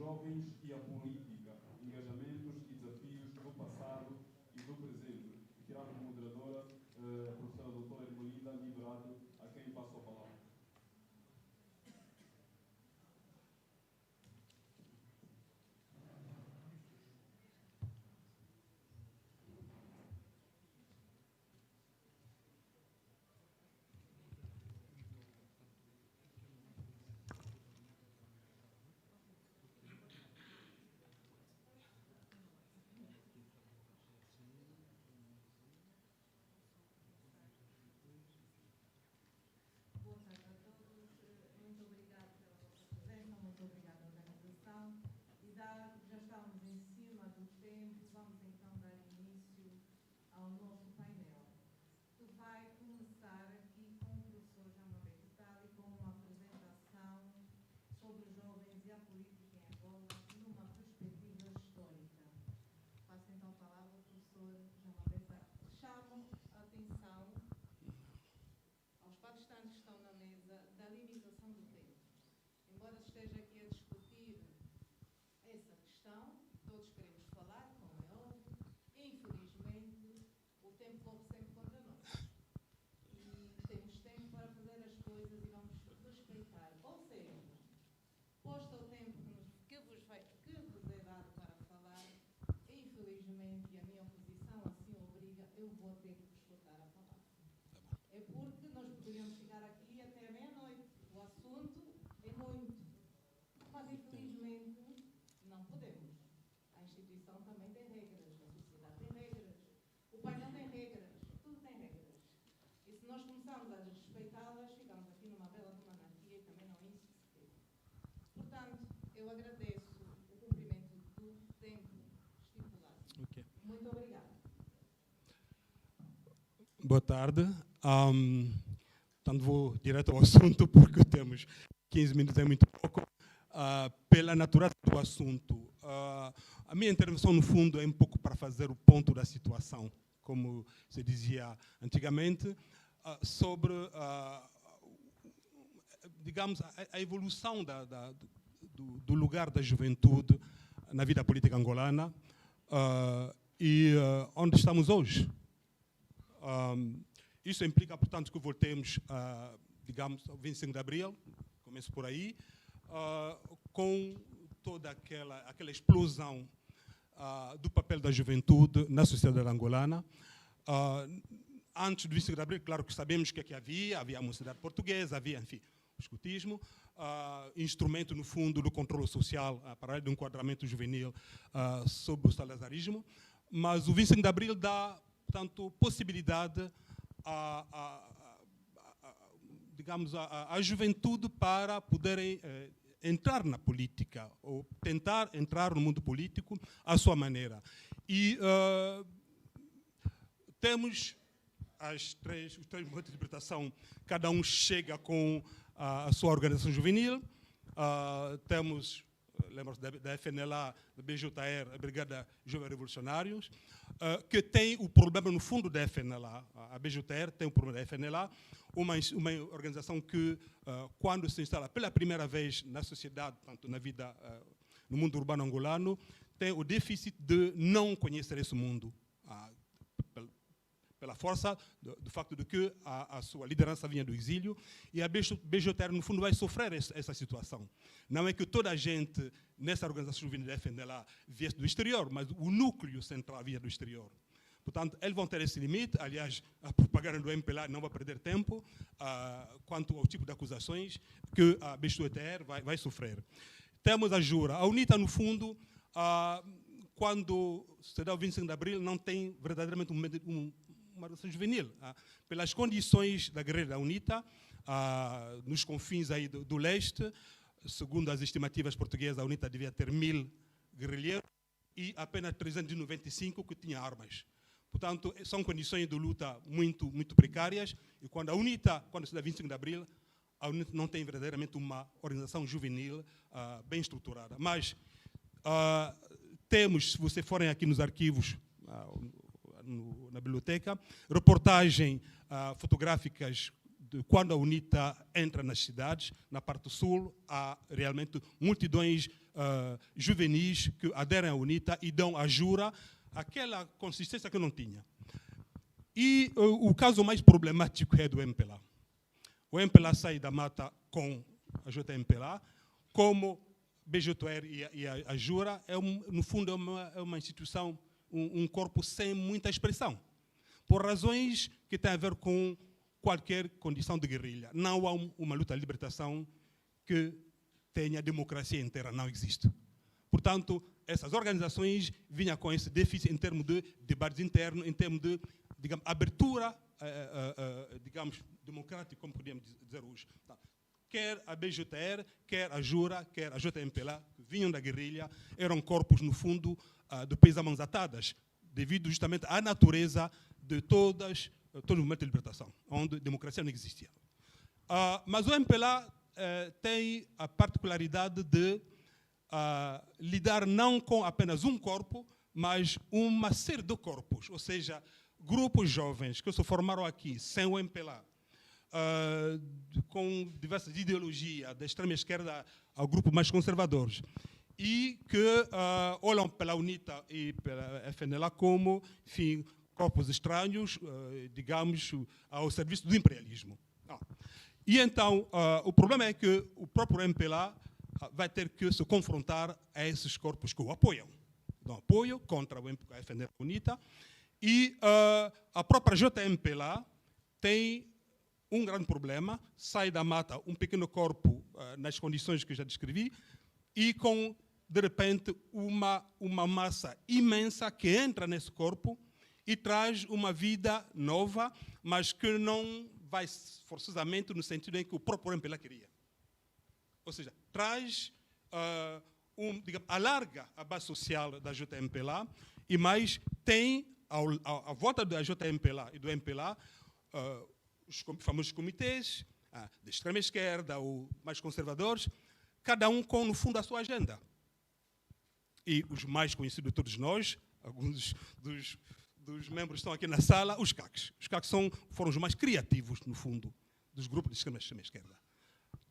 jovens e a política, engajamentos e desafios do passado e do presente. E tirado como moderadora, a professora doutora Ermelinda Liberato, a quem passo a palavra. Eu agradeço o cumprimento do tempo estipulado. Okay. Muito obrigada. Boa tarde. Portanto, vou direto ao assunto, porque temos 15 minutos, é muito pouco. Pela natureza do assunto, a minha intervenção, no fundo, é um pouco para fazer o ponto da situação, como se dizia antigamente, sobre, digamos, a evolução do lugar da juventude na vida política angolana e onde estamos hoje. Isso implica, portanto, que voltemos, digamos, ao 25 de abril, começo por aí, com toda aquela explosão do papel da juventude na sociedade angolana. Antes do 25 de abril, claro que sabemos que havia a mocidade portuguesa, havia, enfim, o escutismo, instrumento, no fundo, do controle social, para além do enquadramento juvenil sob o salazarismo, mas o 25 de abril dá, portanto, possibilidade digamos, a juventude para poderem entrar na política, ou tentar entrar no mundo político à sua maneira. E temos os três modos de interpretação, cada um chega com a sua organização juvenil. Temos, lembra-se da FNLA, da BJR, a Brigada Jovem Revolucionários, que tem o problema, no fundo, da FNLA. A BJR tem o problema da FNLA, uma organização que, quando se instala pela primeira vez na sociedade, tanto na vida, no mundo urbano angolano, tem o déficit de não conhecer esse mundo, pela força do facto de que a sua liderança vinha do exílio, e a BJR, no fundo, vai sofrer essa situação. Não é que toda a gente nessa organização juvenil da FNLA viesse do exterior, mas o núcleo central vinha do exterior. Portanto, eles vão ter esse limite. Aliás, a propaganda do MPLA não vai perder tempo quanto ao tipo de acusações que a BJR vai sofrer. Temos a Jura. A UNITA, no fundo, quando se dá o 25 de abril, não tem verdadeiramente uma organização juvenil. Pelas condições da guerra da UNITA, nos confins aí do leste, segundo as estimativas portuguesas, a UNITA devia ter 1000 guerrilheiros e apenas 395 que tinham armas. Portanto, são condições de luta muito, muito precárias, e quando a UNITA, quando se dá 25 de abril, a UNITA não tem verdadeiramente uma organização juvenil bem estruturada. Mas temos, se vocês forem aqui nos arquivos, na biblioteca, reportagens fotográficas de quando a UNITA entra nas cidades. Na parte sul, há realmente multidões juvenis que aderem à UNITA e dão à Jura aquela consistência que não tinha. E o caso mais problemático é do MPLA. O MPLA sai da mata com a JMPLA, como BJR e a Jura, no fundo é uma instituição, um corpo sem muita expressão, por razões que têm a ver com qualquer condição de guerrilha. Não há uma luta de libertação que tenha democracia inteira, não existe. Portanto, essas organizações vinham com esse déficit em termos de debates internos, em termos de, digamos, abertura, digamos, democrática, como podíamos dizer hoje. Quer a BJR, quer a Jura, quer a JMPLA, que vinham da guerrilha, eram corpos, no fundo, do país a mãos atadas, devido justamente à natureza de todo o movimento de libertação, onde democracia não existia. Mas o MPLA tem a particularidade de lidar não com apenas um corpo, mas uma série de corpos, ou seja, grupos jovens que se formaram aqui sem o MPLA, com diversas ideologias, da extrema esquerda ao grupo mais conservadores, e que olham pela UNITA e pela FNLA como, enfim, corpos estranhos, digamos, ao serviço do imperialismo. E então, o problema é que o próprio MPLA vai ter que se confrontar a esses corpos que o apoiam. Dão apoio contra a FNLA e a UNITA, e a própria JMPLA tem um grande problema, sai da mata um pequeno corpo nas condições que já descrevi e com, de repente, uma massa imensa que entra nesse corpo e traz uma vida nova, mas que não vai forçosamente no sentido em que o próprio MPLA queria. Ou seja, traz, digamos, alarga a base social da JMPLA e mais tem, à volta da JMPLA e do MPLA, os famosos comitês, de extrema esquerda ou mais conservadores, cada um com, no fundo, a sua agenda. E os mais conhecidos de todos nós, alguns dos membros estão aqui na sala, os CACs. Os CACs foram os mais criativos, no fundo, dos grupos de extrema esquerda.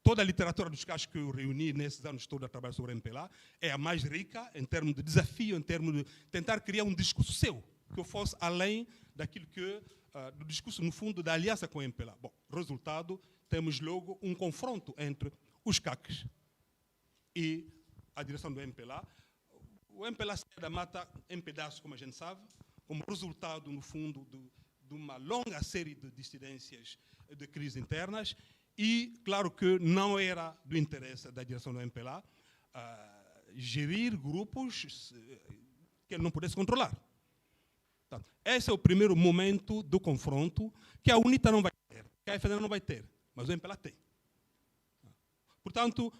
Toda a literatura dos CACs que eu reuni nesses anos todos a trabalhar sobre o MPLA é a mais rica em termos de desafio, em termos de tentar criar um discurso seu, que fosse além daquilo que do discurso, no fundo, da aliança com o MPLA. Bom, resultado, temos logo um confronto entre os CACs e a direção do MPLA. O MPLA sai da mata em pedaços, como a gente sabe, como resultado, no fundo, de uma longa série de dissidências, de crises internas, e, claro que não era do interesse da direção do MPLA gerir grupos que ele não pudesse controlar. Esse é o primeiro momento do confronto que a UNITA não vai ter, que a FNL não vai ter, mas o MPLA tem. Portanto,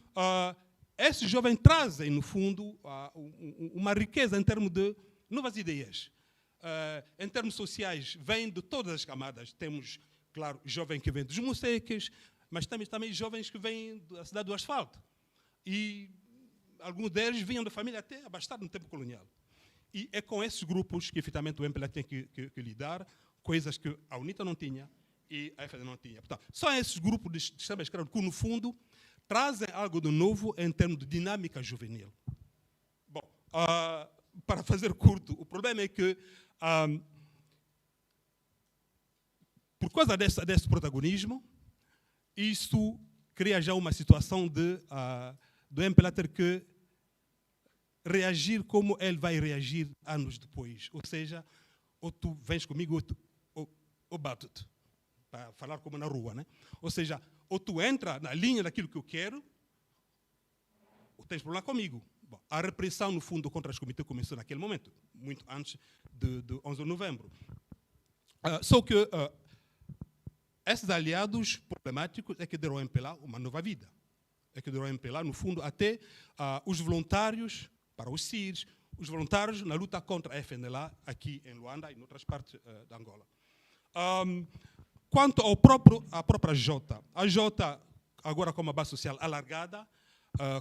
esses jovens trazem, no fundo, uma riqueza em termos de novas ideias. Em termos sociais, vêm de todas as camadas. Temos, claro, jovens que vêm dos moceques, mas também jovens que vêm da cidade do asfalto. E alguns deles vinham da família até abastada no tempo colonial. E é com esses grupos que, efetivamente, o MPLA tem que lidar, coisas que a UNITA não tinha e a FNL não tinha. Portanto, são esses grupos de extrema esquerda que, no fundo, trazem algo de novo em termos de dinâmica juvenil. Bom, para fazer curto, o problema é que, por causa desse protagonismo, isso cria já uma situação do MPLA ter que reagir como ele vai reagir anos depois. Ou seja, ou tu vens comigo ou bato-te, para falar como na rua, né? Ou seja, ou tu entra na linha daquilo que eu quero, ou tens problema comigo. Bom, a repressão, no fundo, contra os comitês começou naquele momento, muito antes de 11 de novembro. Só que esses aliados problemáticos é que deram ao MPLA uma nova vida. É que deram ao MPLA, no fundo, até os voluntários para os CIRs, os voluntários na luta contra a FNLA aqui em Luanda e em outras partes da Angola. Quanto à própria Jota, a Jota, agora com uma base social alargada,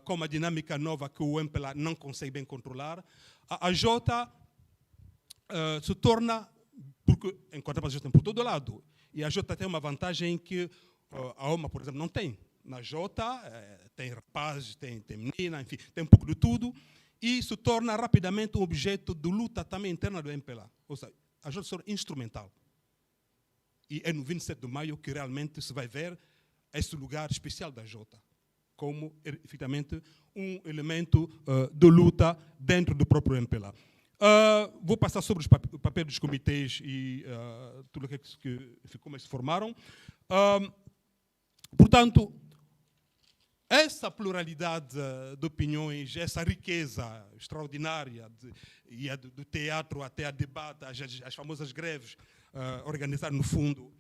com uma dinâmica nova que o MPLA não consegue bem controlar, a Jota se torna, porque encontramos a Jota por todo lado, e a Jota tem uma vantagem que a OMA, por exemplo, não tem. na Jota, tem rapazes, tem menina, enfim, tem um pouco de tudo, e se torna rapidamente um objeto de luta também interna do MPLA. Ou seja, a Jota se torna instrumental. E é no 27 de maio que realmente se vai ver esse lugar especial da Jota, como, efetivamente, um elemento de luta dentro do próprio MPLA. Vou passar sobre o papel dos comitês e tudo o que como eles se formaram. Portanto, essa pluralidade de opiniões, essa riqueza extraordinária do teatro até a debate, as famosas greves organizadas no fundo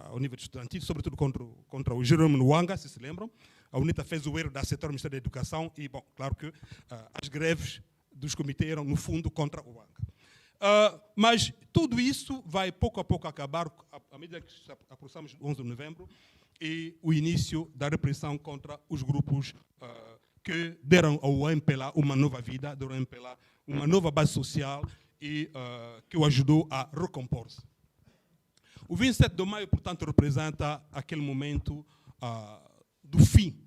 ao nível estudantil, sobretudo contra o Jerome Luanga, se lembram. A UNITA fez o erro de aceitar o Ministério da Educação e, bom, claro que as greves dos comitês eram, no fundo, contra o Luanga. Mas tudo isso vai, pouco a pouco, acabar à medida que aproximamos do 11 de novembro e o início da repressão contra os grupos que deram ao MPLA uma nova vida, deram ao MPLA uma nova base social e que o ajudou a recompor-se. O 27 de maio, portanto, representa aquele momento do fim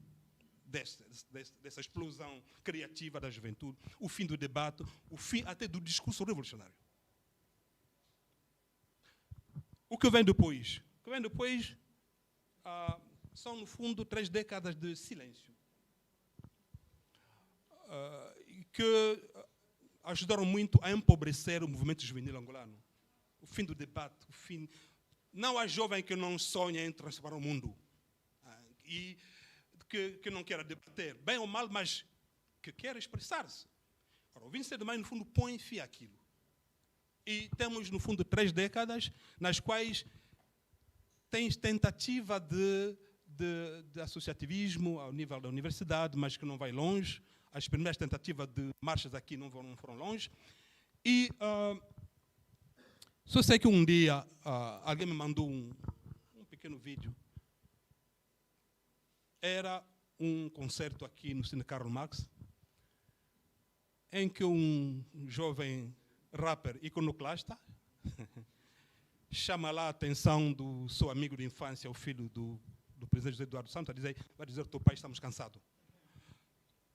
dessa explosão criativa da juventude, o fim do debate, o fim até do discurso revolucionário. O que vem depois? O que vem depois são, no fundo, 3 décadas de silêncio, que ajudaram muito a empobrecer o movimento juvenil angolano. O fim do debate, o fim... Não há jovem que não sonha em transformar o mundo e que não queira debater, bem ou mal, mas que quer expressar-se. O 27 de maio, no fundo, põe fim àquilo. E temos, no fundo, 3 décadas nas quais tem tentativa de associativismo ao nível da universidade, mas que não vai longe. As primeiras tentativas de marchas aqui não foram longe. E só sei que um dia alguém me mandou um pequeno vídeo. Era um concerto aqui no Cine Karl Marx, em que um jovem rapper iconoclasta chama lá a atenção do seu amigo de infância, o filho do presidente José Eduardo Santos, vai dizer ao teu pai, estamos cansados.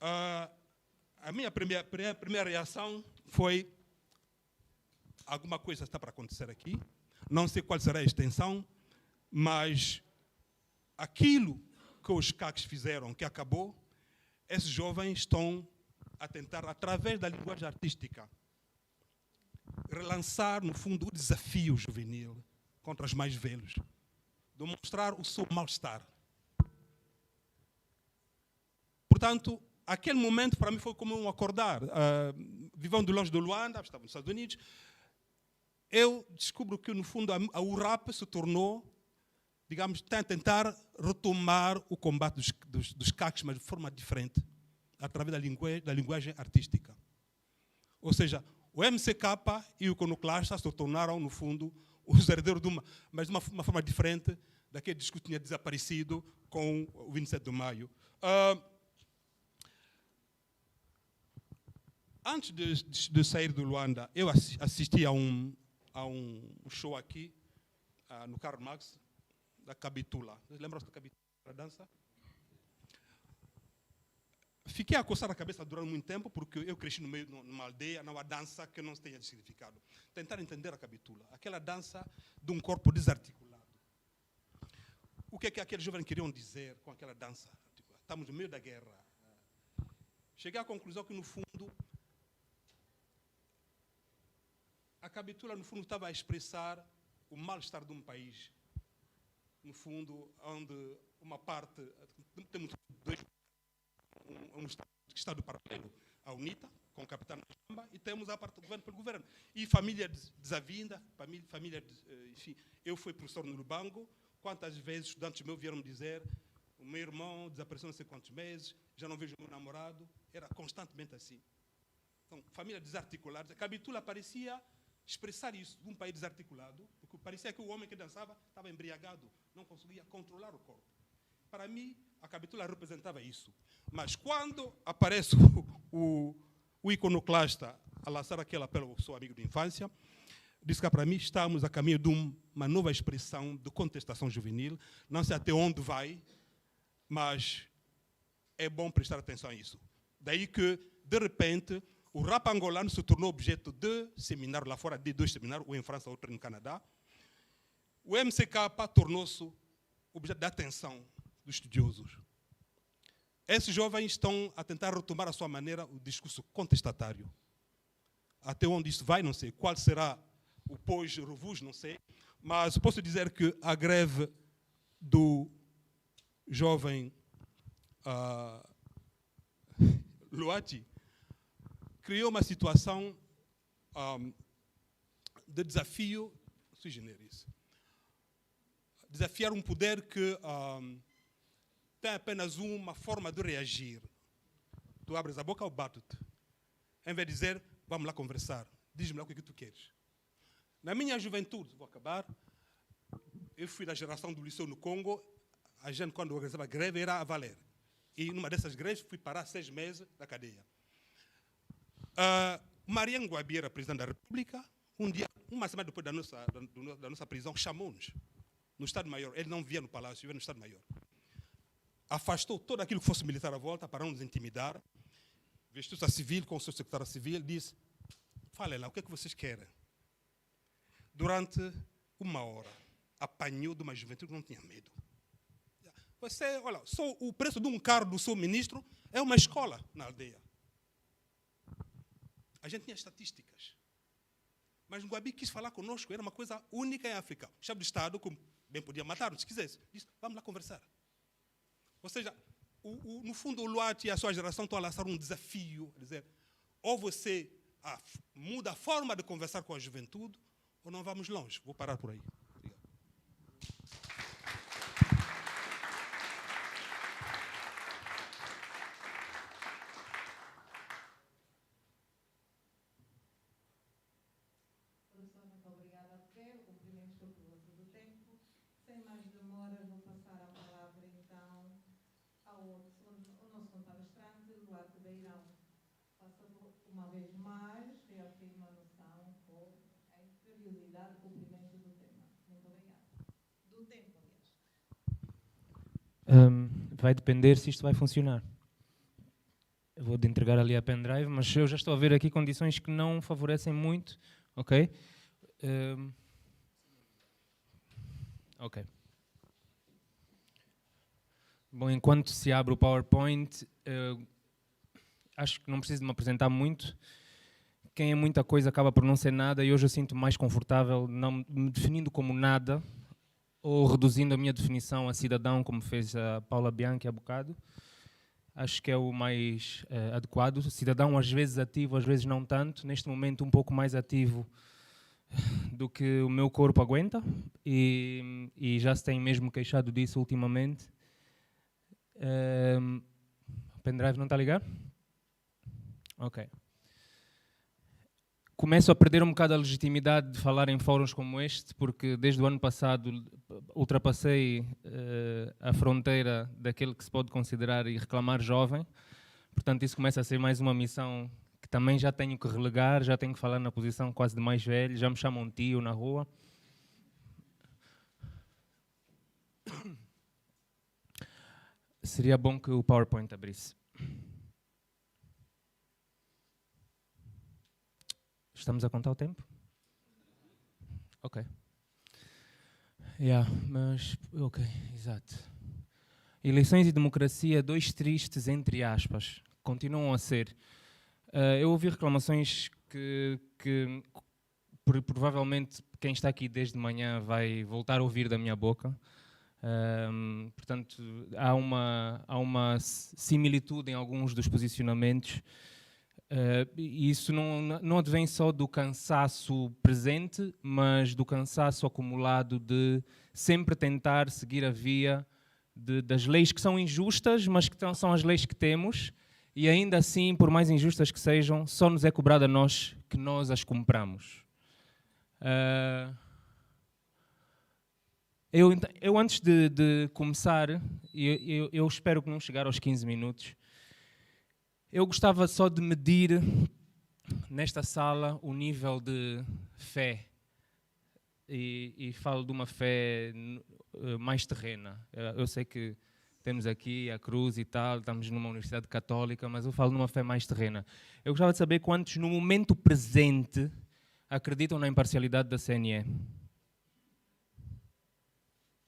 A minha primeira reação foi: alguma coisa está para acontecer aqui, não sei qual será a extensão, mas aquilo que os CACs fizeram, que acabou, esses jovens estão a tentar, através da linguagem artística, relançar, no fundo, o desafio juvenil contra os mais velhos, demonstrar o seu mal-estar. Portanto, aquele momento para mim foi como um acordar. Vivendo longe de Luanda, estava nos Estados Unidos, eu descubro que, no fundo, a URAP se tornou, digamos, tentar retomar o combate dos CACs, mas de forma diferente, através da linguagem artística. Ou seja, o MCK e o Iconoclasta se tornaram, no fundo, os herdeiros mas de uma forma diferente daquele discurso que tinha desaparecido com o 27 de maio. Antes de sair do Luanda, eu assisti a um show aqui, no Karl Marx, da Cabitula. Lembram-se da Cabitula, a dança? Fiquei a coçar a cabeça durante muito tempo, porque eu cresci no meio de uma aldeia, numa dança que não tenha significado. Tentar entender a Cabitula, aquela dança de um corpo desarticulado. O que é que aqueles jovens queriam dizer com aquela dança? Estamos no meio da guerra. Cheguei à conclusão que, no fundo, a Cabitula, no fundo, estava a expressar o mal-estar de um país. No fundo, onde uma parte, temos um Estado paralelo, a UNITA, com o capitão Chamba, e temos a parte do governo pelo governo. E família desavinda, enfim. Eu fui professor no Lubango, quantas vezes estudantes meus vieram me dizer: o meu irmão desapareceu não sei quantos meses, já não vejo o meu namorado, era constantemente assim. Então, família desarticulada. A Cabitula parecia expressar isso de um país desarticulado, porque parecia que o homem que dançava estava embriagado, não conseguia controlar o corpo. Para mim, a Cabitula representava isso. Mas quando aparece o iconoclasta a lançar aquele apelo ao seu amigo de infância, disse que para mim estamos a caminho de uma nova expressão de contestação juvenil, não sei até onde vai, mas é bom prestar atenção a isso. Daí que, de repente, o rap angolano se tornou objeto de seminário lá fora, de 2 seminários, um em França, outro no Canadá. O MCK tornou-se objeto de atenção dos estudiosos. Esses jovens estão a tentar retomar à sua maneira o discurso contestatário. Até onde isso vai, não sei. Qual será o pós-revus, não sei. Mas posso dizer que a greve do jovem Luati criou uma situação de desafio sui generis. Desafiar um poder que tem apenas uma forma de reagir. Tu abres a boca ou bato-te. Em vez de dizer, vamos lá conversar, diz-me lá o que tu queres. Na minha juventude, vou acabar, eu fui da geração do liceu no Congo, a gente quando organizava greve era a valer. E numa dessas greves fui parar 6 meses na cadeia. Maria Nguabi era presidente da República, um dia, uma semana depois da nossa prisão, chamou-nos no Estado-Maior. Ele não via no Palácio, via no Estado-Maior. Afastou todo aquilo que fosse militar à volta para não nos intimidar. Vestiu-se a civil com o seu secretário civil e disse, falem lá, o que é que vocês querem? Durante 1 hora, apanhou de uma juventude que não tinha medo. Você, olha, só o preço de um carro do seu ministro é uma escola na aldeia. A gente tinha estatísticas. Mas Nguabi quis falar conosco, era uma coisa única em África. O chefe de Estado, como bem podia matar-nos se quisesse, disse, vamos lá conversar. Ou seja, no fundo, o Luati e a sua geração estão a lançar um desafio, a dizer, ou você muda a forma de conversar com a juventude, ou não vamos longe. Vou parar por aí. Professor, muito obrigada a você. O cumprimento por você do tempo. Sem mais demora, vou passar a palavra então ao nosso palestrante, Luati Beirão. Faça uma vez mais, reafirma a noção por a imperiosidade do cumprimento do tema. Muito obrigada. Do tempo, aliás. Vai depender se isto vai funcionar. Eu vou-te entregar ali a pendrive, mas eu já estou a ver aqui condições que não favorecem muito. Ok? Ok. Bom, enquanto se abre o PowerPoint, acho que não preciso de me apresentar muito. Quem é muita coisa acaba por não ser nada e hoje eu sinto mais confortável não me definindo como nada ou reduzindo a minha definição a cidadão, como fez a Paula Bianchi há bocado. Acho que é o mais adequado. Cidadão às vezes ativo, às vezes não tanto. Neste momento um pouco mais ativo do que o meu corpo aguenta e já se tem mesmo queixado disso ultimamente. O pendrive não está a ligar? Ok. Começo a perder um bocado a legitimidade de falar em fóruns como este, porque desde o ano passado ultrapassei a fronteira daquele que se pode considerar e reclamar jovem. Portanto, isso começa a ser mais uma missão que também já tenho que relegar, já tenho que falar na posição quase de mais velho, já me chamam tio na rua. Seria bom que o PowerPoint abrisse. Estamos a contar o tempo? Ok. Ok, exato. Eleições e democracia, 2 tristes entre aspas. Continuam a ser. Eu ouvi reclamações que provavelmente quem está aqui desde manhã vai voltar a ouvir da minha boca. Portanto, há uma similitude em alguns dos posicionamentos. E isso não advém só do cansaço presente, mas do cansaço acumulado de sempre tentar seguir a via das leis que são injustas, mas que são as leis que temos, e ainda assim, por mais injustas que sejam, só nos é cobrado a nós que nós as cumpramos. Eu antes de começar, eu espero que não chegar aos 15 minutos, eu gostava só de medir nesta sala o nível de fé. E falo de uma fé mais terrena. Eu sei que temos aqui a cruz e tal, estamos numa universidade católica, mas eu falo numa fé mais terrena. Eu gostava de saber quantos, no momento presente, acreditam na imparcialidade da CNE.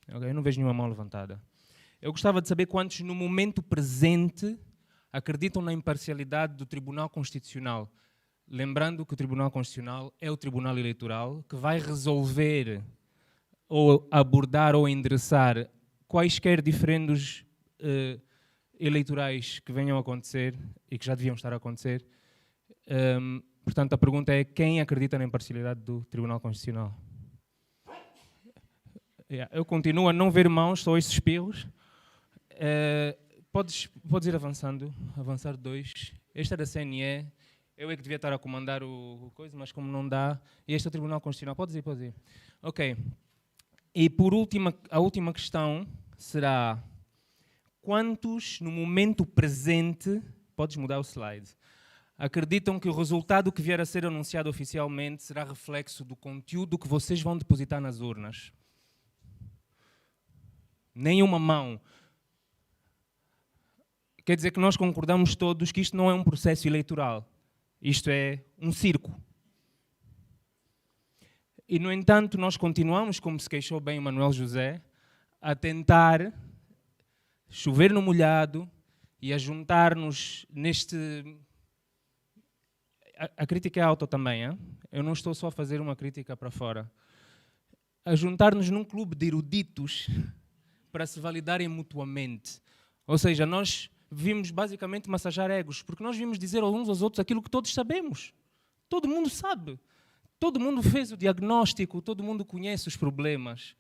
Okay, eu não vejo nenhuma mão levantada. Eu gostava de saber quantos, no momento presente, acreditam na imparcialidade do Tribunal Constitucional. Lembrando que o Tribunal Constitucional é o Tribunal Eleitoral que vai resolver ou abordar ou endereçar quaisquer diferendos eleitorais que venham a acontecer e que já deviam estar a acontecer. Portanto, a pergunta é: quem acredita na imparcialidade do Tribunal Constitucional? Eu continuo a não ver mãos, só esses espirros. Podes ir avançando, avançar 2. Este é da CNE. Eu é que devia estar a comandar o coisa, mas como não dá, este é o Tribunal Constitucional. Podes ir. Ok. E por última, a última questão será: quantos, no momento presente, podes mudar o slide, acreditam que o resultado que vier a ser anunciado oficialmente será reflexo do conteúdo que vocês vão depositar nas urnas? Nenhuma mão. Quer dizer que nós concordamos todos que isto não é um processo eleitoral. Isto é um circo. E, no entanto, nós continuamos, como se queixou bem o Manuel José, a tentar chover no molhado e a juntar-nos neste... A crítica é alta também, hein? Eu não estou só a fazer uma crítica para fora. A juntar-nos num clube de eruditos para se validarem mutuamente. Ou seja, nós vimos basicamente massajar egos, porque nós vimos dizer uns aos outros aquilo que todos sabemos. Todo mundo sabe. Todo mundo fez o diagnóstico, todo mundo conhece os problemas.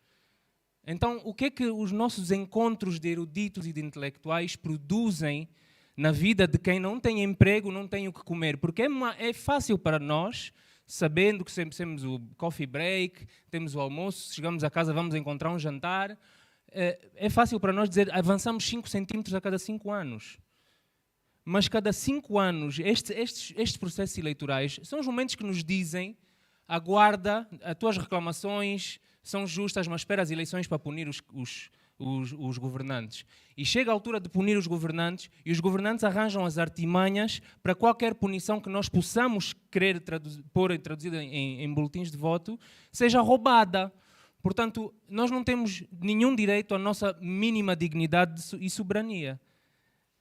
Então, o que é que os nossos encontros de eruditos e de intelectuais produzem na vida de quem não tem emprego, não tem o que comer? Porque é fácil para nós, sabendo que sempre temos o coffee break, temos o almoço, chegamos a casa, vamos encontrar um jantar. É fácil para nós dizer: avançamos 5 centímetros a cada 5 anos. Mas cada 5 anos, estes processos eleitorais são os momentos que nos dizem: aguarda, as tuas reclamações são justas, mas espera as eleições para punir os governantes. E chega a altura de punir os governantes e os governantes arranjam as artimanhas para qualquer punição que nós possamos querer pôr traduzida em boletins de voto seja roubada. Portanto, nós não temos nenhum direito à nossa mínima dignidade e soberania.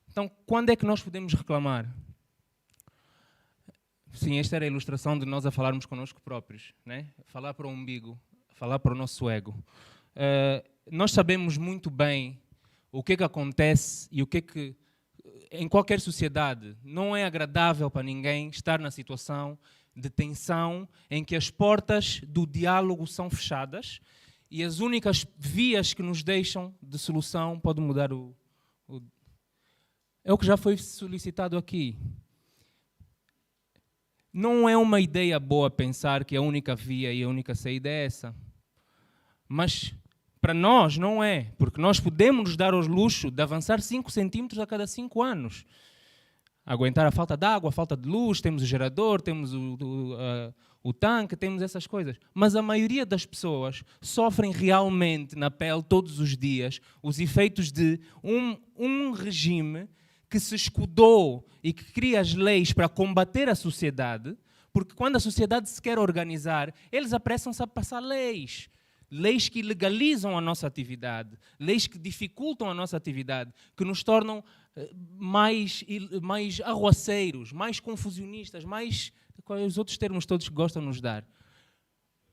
Então, quando é que nós podemos reclamar? Sim, esta era a ilustração de nós a falarmos connosco próprios, né? Falar para o umbigo, falar para o nosso ego. Nós sabemos muito bem o que é que acontece e o que é que, em qualquer sociedade, não é agradável para ninguém estar na situação de tensão em que as portas do diálogo são fechadas e as únicas vias que nos deixam de solução podem mudar É o que já foi solicitado aqui. Não é uma ideia boa pensar que a única via e a única saída é essa. Mas para nós não é, porque nós podemos nos dar o luxo de avançar 5 centímetros a cada 5 anos. Aguentar a falta de água, a falta de luz, temos o gerador, temos o tanque, temos essas coisas. Mas a maioria das pessoas sofrem realmente na pele todos os dias os efeitos de um regime que se escudou e que cria as leis para combater a sociedade, porque quando a sociedade se quer organizar, eles apressam-se a passar leis. Leis que legalizam a nossa atividade, leis que dificultam a nossa atividade, que nos tornam mais arruaceiros, mais confusionistas, quais os outros termos todos que gostam de nos dar.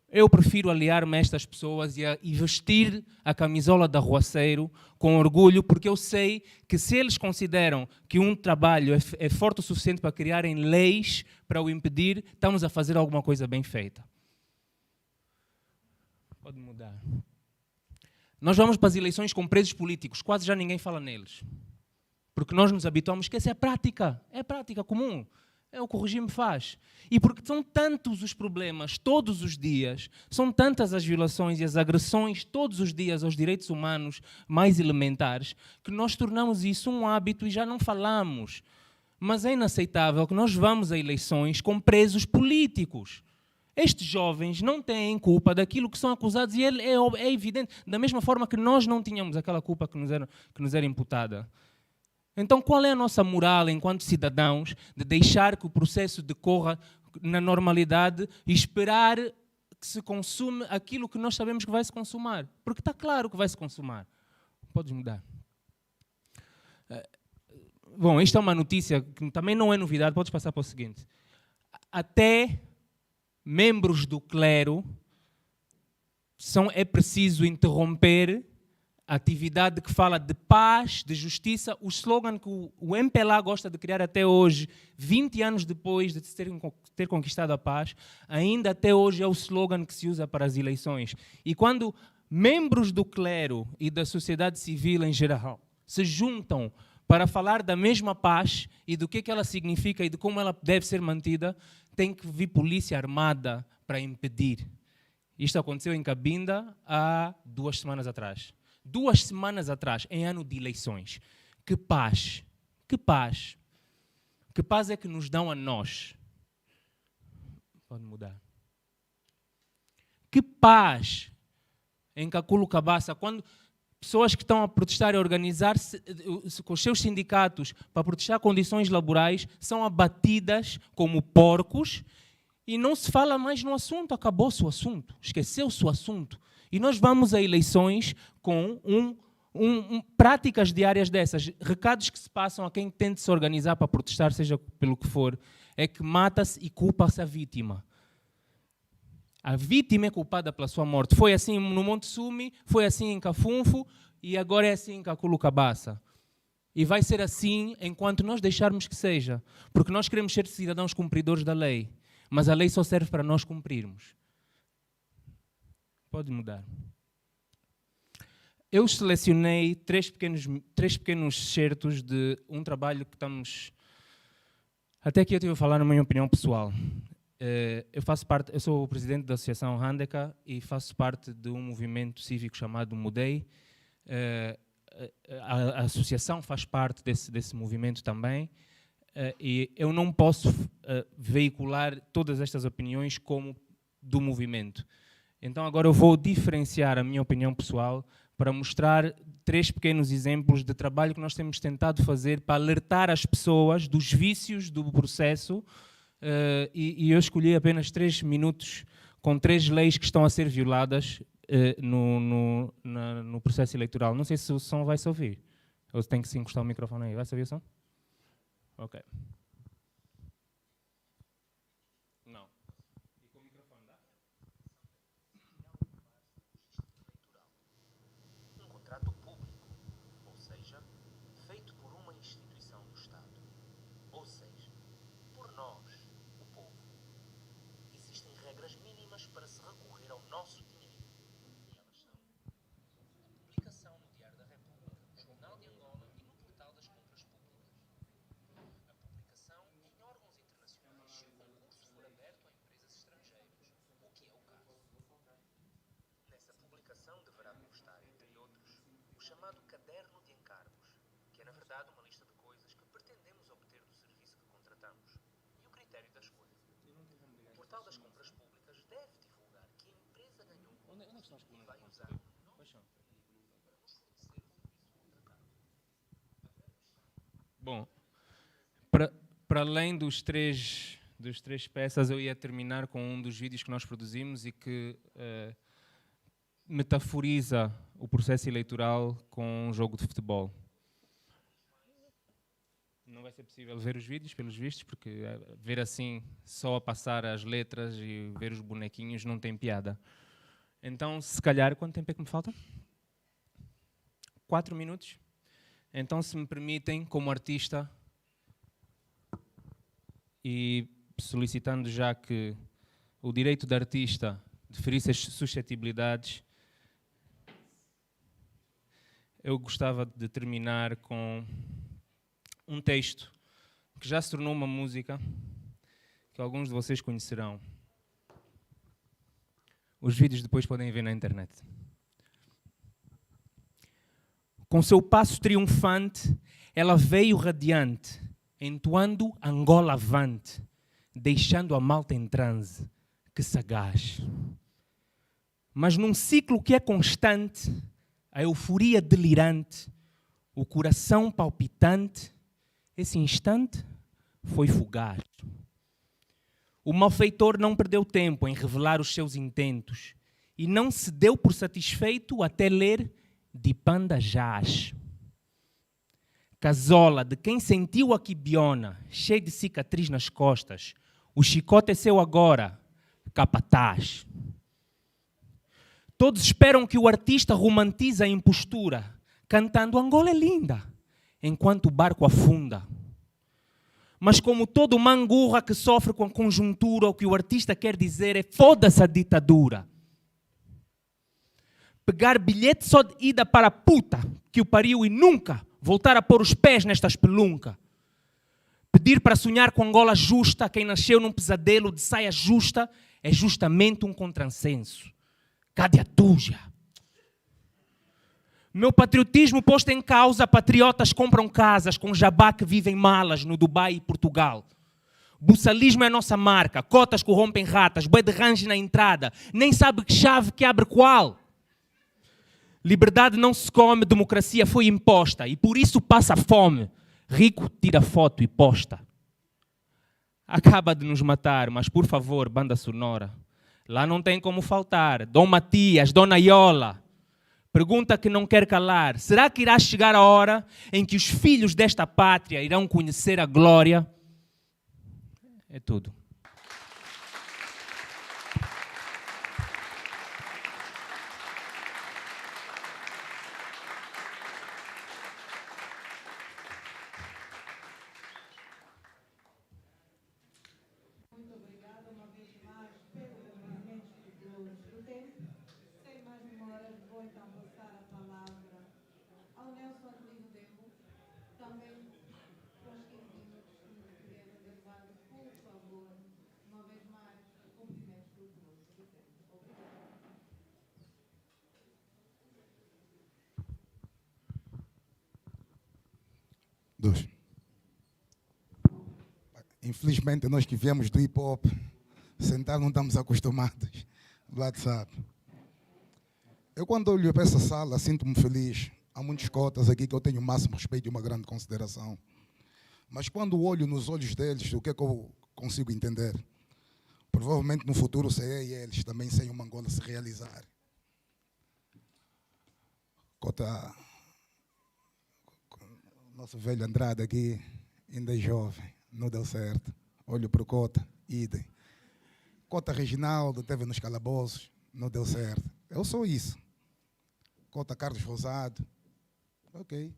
Eu prefiro aliar-me a estas pessoas e vestir a camisola de arruaceiro com orgulho, porque eu sei que se eles consideram que um trabalho é forte o suficiente para criarem leis para o impedir, estamos a fazer alguma coisa bem feita. Pode mudar. Nós vamos para as eleições com presos políticos, quase já ninguém fala neles. Porque nós nos habituamos que essa é prática comum. É o que o regime faz. E porque são tantos os problemas todos os dias, são tantas as violações e as agressões todos os dias aos direitos humanos mais elementares, que nós tornamos isso um hábito e já não falamos. Mas é inaceitável que nós vamos a eleições com presos políticos. Estes jovens não têm culpa daquilo que são acusados e é evidente, da mesma forma que nós não tínhamos aquela culpa que nos era imputada. Então, qual é a nossa moral enquanto cidadãos de deixar que o processo decorra na normalidade e esperar que se consume aquilo que nós sabemos que vai se consumar? Porque está claro que vai se consumar. Podes mudar. Bom, isto é uma notícia que também não é novidade, podes passar para o seguinte. Até membros do clero é preciso interromper a atividade que fala de paz, de justiça, o slogan que o MPLA gosta de criar até hoje, 20 anos depois de ter conquistado a paz, ainda até hoje é o slogan que se usa para as eleições. E quando membros do clero e da sociedade civil em geral se juntam para falar da mesma paz e do que ela significa e de como ela deve ser mantida, tem que vir polícia armada para impedir. Isto aconteceu em Cabinda há 2 semanas atrás. 2 semanas atrás, em ano de eleições. Que paz! Que paz! Que paz é que nos dão a nós? Pode mudar. Que paz em Kakulo Cabaça, quando pessoas que estão a protestar e a organizar-se com os seus sindicatos para protestar condições laborais são abatidas como porcos e não se fala mais no assunto, acabou-se o assunto, esqueceu-se o assunto. E nós vamos a eleições com práticas diárias dessas, recados que se passam a quem tente se organizar para protestar, seja pelo que for, é que mata-se e culpa-se a vítima. A vítima é culpada pela sua morte. Foi assim no Monte Sumi, foi assim em Cafunfo e agora é assim em Kakulo Cabaça. E vai ser assim enquanto nós deixarmos que seja. Porque nós queremos ser cidadãos cumpridores da lei. Mas a lei só serve para nós cumprirmos. Pode mudar. Eu selecionei 3 pequenos certos de um trabalho que estamos... Até aqui eu estive a falar na minha opinião pessoal. Eu sou o presidente da Associação Handeka e faço parte de um movimento cívico chamado Mudei. A associação faz parte desse movimento também e eu não posso veicular todas estas opiniões como do movimento. Então agora eu vou diferenciar a minha opinião pessoal para mostrar 3 pequenos exemplos de trabalho que nós temos tentado fazer para alertar as pessoas dos vícios do processo. E eu escolhi apenas 3 minutos com 3 leis que estão a ser violadas no processo eleitoral. Não sei se o som vai se ouvir. Ou se tem que se encostar o microfone aí. Vai se ouvir o som? Ok. Não. E com o microfone dá? Um contrato público, ou seja, feito por uma instituição do Estado. Ou seja, por nós. Existem regras mínimas para se recorrer ao nosso dinheiro. E elas são a publicação no Diário da República, no Jornal de Angola e no Portal das Compras Públicas. A publicação em órgãos internacionais se o concurso for aberto a empresas estrangeiras, o que é o caso. Nessa publicação deverá constar, entre outros, o chamado caderno de encargos, que é na verdade uma lista de coisas que pretendemos obter do serviço que contratamos, e o critério da escolha. O Portal das Compras Públicas deve divulgar que a empresa ganhou um concurso e vai usar o nome para nos fornecer o serviço contratado. Bom, para além dos três peças, eu ia terminar com um dos vídeos que nós produzimos e que metaforiza o processo eleitoral com um jogo de futebol. Não vai ser possível ver os vídeos, pelos vistos, porque ver assim, só a passar as letras e ver os bonequinhos não tem piada. Então, se calhar, quanto tempo é que me falta? 4 minutos? Então, se me permitem, como artista, e solicitando já que o direito do artista de ferir as suscetibilidades, eu gostava de terminar com um texto que já se tornou uma música que alguns de vocês conhecerão. Os vídeos depois podem ver na internet. Com seu passo triunfante, ela veio radiante, entoando Angola avante, deixando a malta em transe. Que que sagaz. Mas num ciclo que é constante, a euforia delirante, o coração palpitante, esse instante foi fugaz. O malfeitor não perdeu tempo em revelar os seus intentos e não se deu por satisfeito até ler de Panda Jaz. Casola, de quem sentiu a quibiona, cheio de cicatriz nas costas, o chicote é seu agora, capataz. Todos esperam que o artista romantize a impostura, cantando Angola é linda, enquanto o barco afunda. Mas como todo mangurra que sofre com a conjuntura, o que o artista quer dizer é foda-se a ditadura. Pegar bilhete só de ida para a puta que o pariu e nunca voltar a pôr os pés nesta espelunca. Pedir para sonhar com Angola justa, quem nasceu num pesadelo de saia justa, é justamente um contrassenso. Cadê a tuja? Meu patriotismo posto em causa, patriotas compram casas com jabá que vivem malas no Dubai e Portugal. Buçalismo é nossa marca, cotas corrompem ratas, boi de range na entrada, nem sabe que chave que abre qual. Liberdade não se come, democracia foi imposta e por isso passa fome. Rico tira foto e posta. Acaba de nos matar, mas por favor, banda sonora. Lá não tem como faltar. Dom Matias, Dona Iola. Pergunta que não quer calar. Será que irá chegar a hora em que os filhos desta pátria irão conhecer a glória? É tudo. Muito obrigada uma vez mais pelo cumprimento do tempo. Sem mais demoras, vou então passar a palavra ao Nelson Adelino Demo, também com os 15 minutos que me tiver reservado, por favor, uma vez mais, cumprimento do tempo. Obrigada. Dois. Infelizmente, nós que viemos do hip-hop, sentar não estamos acostumados. WhatsApp. Eu, quando olho para essa sala, sinto-me feliz. Há muitos cotas aqui que eu tenho o máximo respeito e uma grande consideração. Mas quando olho nos olhos deles, o que é que eu consigo entender? Provavelmente no futuro serei eles também sem uma Angola se realizar. Cota, nosso velho Andrade aqui, ainda é jovem. Não deu certo. Olho para o Cota, idem. Cota Reginaldo teve nos calabouços, não deu certo. Eu sou isso. Cota Carlos Rosado, ok.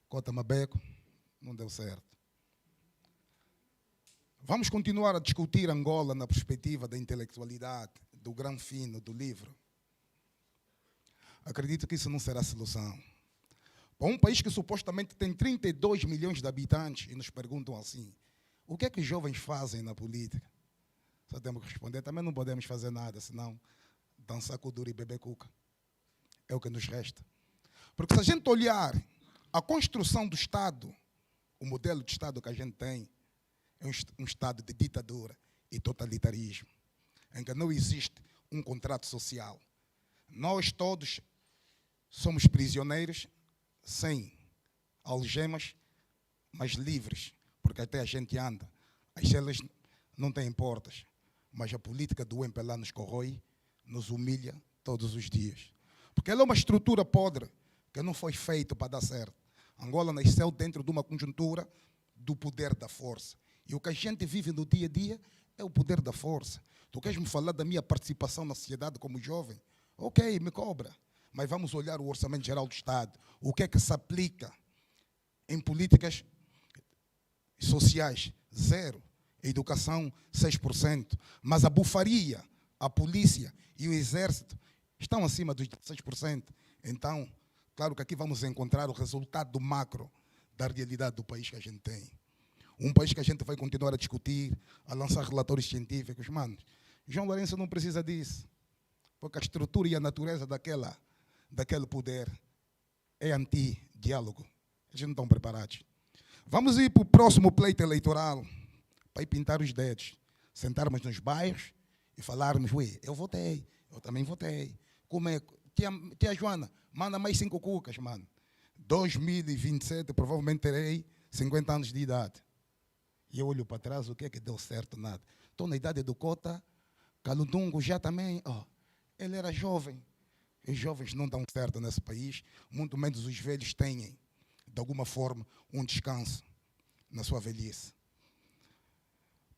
Cota Mabeco, não deu certo. Vamos continuar a discutir Angola na perspectiva da intelectualidade, do grão fino, do livro. Acredito que isso não será a solução. Para um país que supostamente tem 32 milhões de habitantes e nos perguntam assim, o que é que os jovens fazem na política? Só temos que responder, também não podemos fazer nada, senão dançar com o duro e beber cuca. É o que nos resta. Porque se a gente olhar a construção do Estado, o modelo de Estado que a gente tem, é um Estado de ditadura e totalitarismo, em que não existe um contrato social. Nós todos somos prisioneiros, sem algemas, mas livres, porque até a gente anda. As celas não têm portas, mas a política do MPLA nos corrói, nos humilha todos os dias. Porque ela é uma estrutura podre, que não foi feita para dar certo. Angola nasceu dentro de uma conjuntura do poder da força. E o que a gente vive no dia a dia é o poder da força. Tu queres me falar da minha participação na sociedade como jovem? Ok, me cobra. Mas vamos olhar o Orçamento Geral do Estado. O que é que se aplica em políticas sociais? Zero. Educação, 6%. Mas a bufaria, a polícia e o exército estão acima dos 16%. Então, claro que aqui vamos encontrar o resultado do macro da realidade do país que a gente tem. Um país que a gente vai continuar a discutir, a lançar relatórios científicos. Mano, João Lourenço não precisa disso. Porque a estrutura e a natureza daquele poder é anti-diálogo. Eles não estão preparados. Vamos ir para o próximo pleito eleitoral, para ir pintar os dedos, sentarmos nos bairros e falarmos, ué, eu votei, eu também votei. Como é? Tia Joana, manda mais 5 cucas, mano. 2027, provavelmente terei 50 anos de idade. E eu olho para trás, o que é que deu certo? Nada. Estou na idade do Cota, Calundungo já também, ele era jovem. Os jovens não dão certo nesse país, muito menos os velhos têm, de alguma forma, um descanso na sua velhice.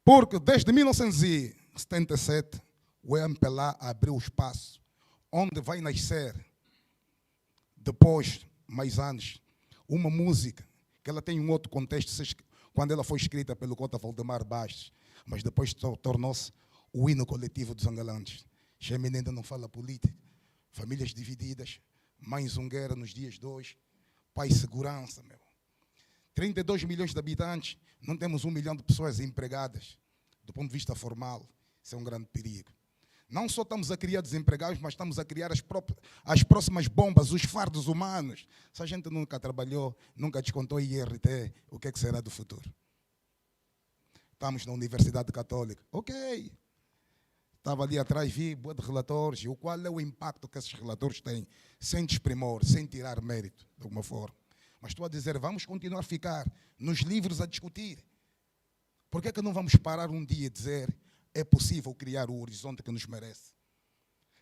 Porque desde 1977, o MPLA abriu espaço onde vai nascer, depois, mais anos, uma música que ela tem um outro contexto quando ela foi escrita pelo Cota Valdemar Bastos, mas depois tornou-se o hino coletivo dos angalantes. Xemene ainda não fala política, famílias divididas, mãe zungueira nos dias de hoje, pai segurança, meu. 32 milhões de habitantes, não temos 1 milhão de pessoas empregadas, do ponto de vista formal, isso é um grande perigo. Não só estamos a criar desempregados, mas estamos a criar as próximas bombas, os fardos humanos. Se a gente nunca trabalhou, nunca descontou IRT, o que é que será do futuro? Estamos na Universidade Católica. Ok. Estava ali atrás, vi boa de relatores, e qual é o impacto que esses relatores têm, sem desprimor, sem tirar mérito, de alguma forma. Mas estou a dizer, vamos continuar a ficar nos livros a discutir. Por que é que não vamos parar um dia e dizer é possível criar o horizonte que nos merece?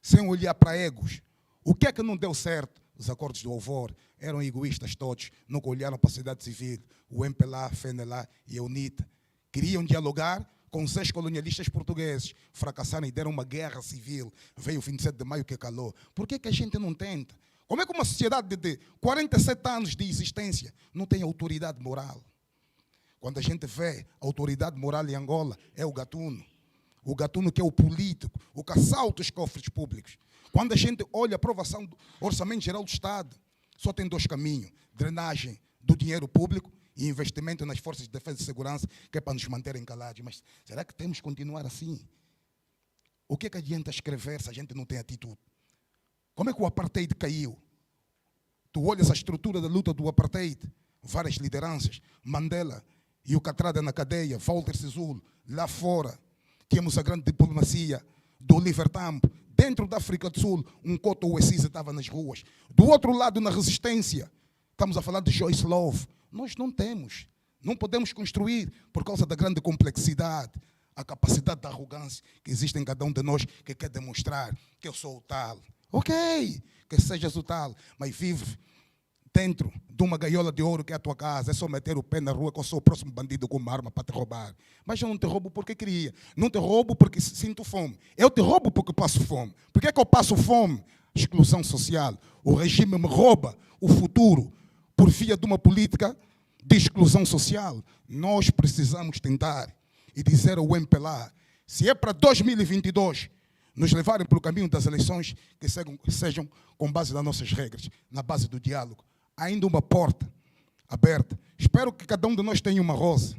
Sem olhar para egos. O que é que não deu certo? Os acordos do Alvor eram egoístas todos, nunca olharam para a sociedade civil, o MPLA, a FENELA e a UNITA. Queriam dialogar com os ex-colonialistas portugueses, fracassaram e deram uma guerra civil. Veio o 27 de maio que calou. Por que é que a gente não tenta? Como é que uma sociedade de 47 anos de existência não tem autoridade moral? Quando a gente vê a autoridade moral em Angola, é o gatuno. O gatuno que é o político, o que assalta os cofres públicos. Quando a gente olha a aprovação do Orçamento Geral do Estado, só tem 2 caminhos: drenagem do dinheiro público e investimento nas forças de defesa e segurança, que é para nos manterem calados. Mas será que temos que continuar assim? O que é que adianta escrever se a gente não tem atitude? Como é que o apartheid caiu? Tu olhas a estrutura da luta do apartheid, várias lideranças, Mandela e o Catrada na cadeia, Walter Sisulu, lá fora. Tínhamos a grande diplomacia do Oliver Tambo. Dentro da África do Sul, um Cotto Wesiza estava nas ruas. Do outro lado, na resistência, estamos a falar de Joyce Love. Nós não temos, não podemos construir por causa da grande complexidade, a capacidade da arrogância que existe em cada um de nós, que quer demonstrar que eu sou o tal. Ok, que sejas o tal, mas vive dentro de uma gaiola de ouro que é a tua casa, é só meter o pé na rua que eu sou o próximo bandido com uma arma para te roubar. Mas eu não te roubo porque queria, não te roubo porque sinto fome, eu te roubo porque passo fome. Por que é que eu passo fome? Exclusão social. O regime me rouba o futuro por via de uma política de exclusão social. Nós precisamos tentar e dizer ao MPLA, se é para 2022 nos levarem pelo caminho das eleições, que sejam com base nas nossas regras, na base do diálogo. Há ainda uma porta aberta. Espero que cada um de nós tenha uma rosa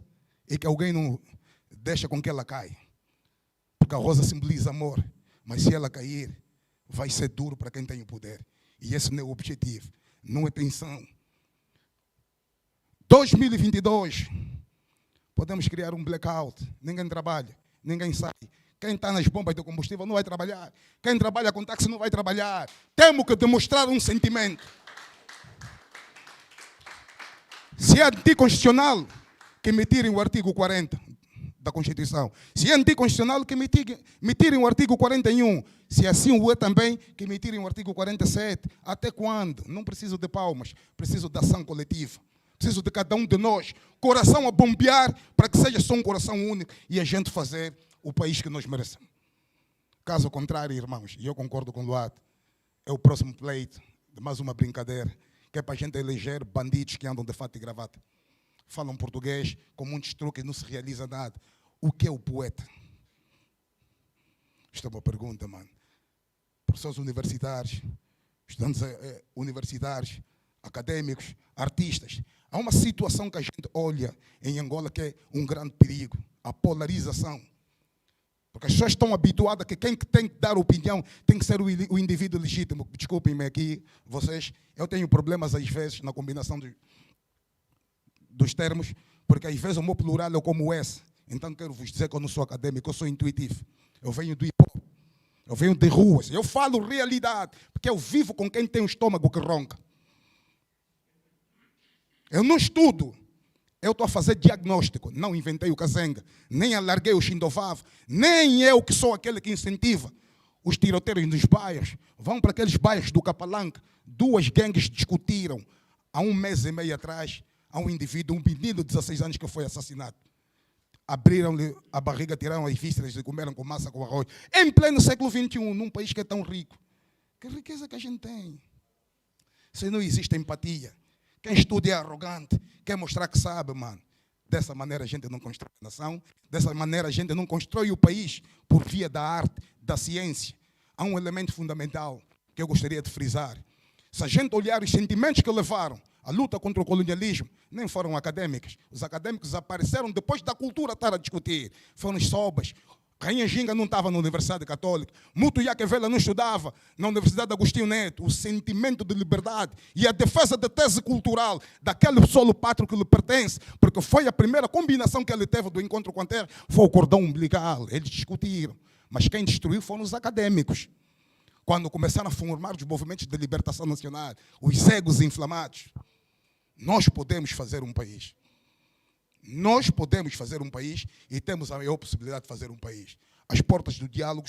e que alguém não deixe com que ela caia. Porque a rosa simboliza amor, mas se ela cair, vai ser duro para quem tem o poder. E esse não é o objetivo, não é tensão. 2022, podemos criar um blackout, ninguém trabalha, ninguém sai. Quem está nas bombas de combustível não vai trabalhar. Quem trabalha com táxi não vai trabalhar. Temos que demonstrar um sentimento. Se é anticonstitucional, que me tirem o artigo 40 da Constituição. Se é anticonstitucional, que me tirem o artigo 41. Se assim o é também, que me tirem o artigo 47. Até quando? Não preciso de palmas, preciso de ação coletiva. Preciso de cada um de nós, coração a bombear, para que seja só um coração único e a gente fazer o país que nós merecemos. Caso contrário, irmãos, e eu concordo com o Luado, é o próximo pleito de mais uma brincadeira, que é para a gente eleger bandidos que andam de fato e gravata. Falam português com muitos truques e não se realiza nada. O que é o poeta? Isto é uma pergunta, mano. Professores universitários, estudantes universitários, acadêmicos, artistas. Há uma situação que a gente olha em Angola que é um grande perigo, a polarização. Porque as pessoas estão habituadas que quem tem que dar opinião tem que ser o indivíduo legítimo. Desculpem-me aqui, vocês, eu tenho problemas às vezes na combinação dos termos, porque às vezes o meu plural é como o S. Então quero vos dizer que eu não sou acadêmico, eu sou intuitivo. Eu venho do hip hop. Eu venho de ruas, eu falo realidade, porque eu vivo com quem tem um estômago que ronca. Eu não estudo, eu estou a fazer diagnóstico. Não inventei o Kazenga, nem alarguei o Xindovavo, nem eu que sou aquele que incentiva os tiroteiros nos bairros. Vão para aqueles bairros do Capalanca. 2 gangues discutiram há 1 mês e meio atrás a um indivíduo, um menino de 16 anos que foi assassinado. Abriram-lhe a barriga, tiraram as vísceras e comeram com massa, com arroz. Em pleno século XXI, num país que é tão rico. Que riqueza que a gente tem. Se não existe empatia. Quem estuda é arrogante. Quer mostrar que sabe, mano. Dessa maneira a gente não constrói a nação. Dessa maneira a gente não constrói o país por via da arte, da ciência. Há um elemento fundamental que eu gostaria de frisar. Se a gente olhar os sentimentos que levaram a luta contra o colonialismo, nem foram acadêmicos. Os acadêmicos apareceram depois da cultura estar a discutir. Foram os sobas. Rainha Ginga não estava na Universidade Católica. Muto Iaquevela não estudava na Universidade de Agostinho Neto. O sentimento de liberdade e a defesa da tese cultural daquele solo pátrio que lhe pertence, porque foi a primeira combinação que ele teve do encontro com a terra, foi o cordão umbilical. Eles discutiram. Mas quem destruiu foram os acadêmicos. Quando começaram a formar os movimentos de libertação nacional, os egos inflamados. Nós podemos fazer um país. Nós podemos fazer um país e temos a maior possibilidade de fazer um país. As portas do diálogo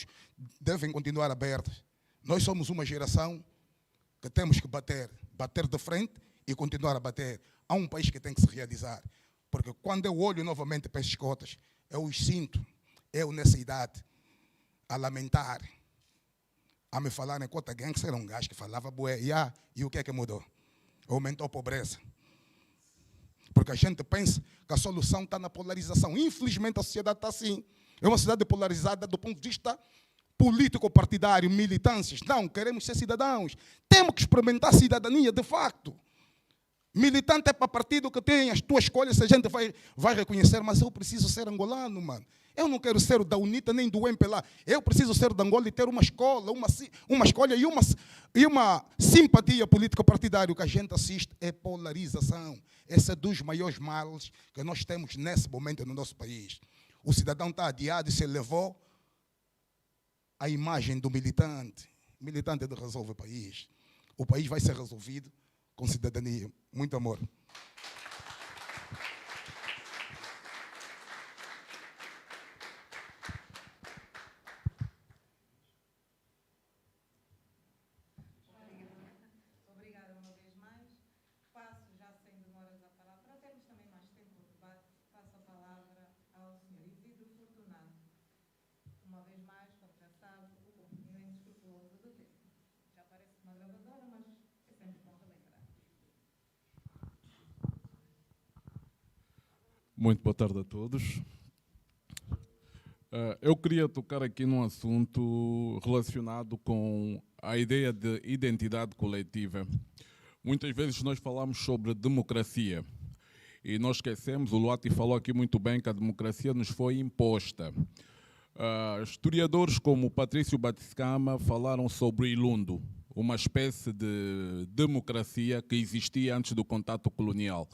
devem continuar abertas. Nós somos uma geração que temos que bater de frente e continuar a bater. Há um país que tem que se realizar. Porque quando eu olho novamente para esses cotas, eu os sinto, eu nessa idade, a lamentar, a me falar em cota gangster, era um gajo que falava bué, e o que é que mudou? Aumentou a pobreza. Porque a gente pensa que a solução está na polarização. Infelizmente a sociedade está assim. É uma sociedade polarizada do ponto de vista político-partidário, militâncias. Não, queremos ser cidadãos. Temos que experimentar a cidadania de facto. Militante é para partido que tem as tuas escolhas, a gente vai reconhecer, mas eu preciso ser angolano, mano. Eu não quero ser o da UNITA nem do MPLA. Eu preciso ser da Angola e ter uma escola, uma escolha e uma simpatia político-partidária. O que a gente assiste é polarização. Esse é dos maiores males que nós temos nesse momento no nosso país. O cidadão está adiado e se levou a imagem do militante. O militante é de resolver o país. O país vai ser resolvido com cidadania. Muito amor. Obrigada uma vez mais. Passo, já sem demoras, a palavra. Para termos também mais tempo de debate, passo a palavra ao Sr. Isidro Fortunato. Uma vez mais, como já sabe, o cumprimento escrupuloso do tempo. Já parece uma gravadora, mas é sempre bom relembrar. Muito boa tarde a todos. Eu queria tocar aqui num assunto relacionado com a ideia de identidade coletiva. Muitas vezes nós falamos sobre democracia e nós esquecemos, o Luati falou aqui muito bem, que a democracia nos foi imposta. Historiadores como Patrício Batiscama falaram sobre o Ilundo, uma espécie de democracia que existia antes do contato colonial.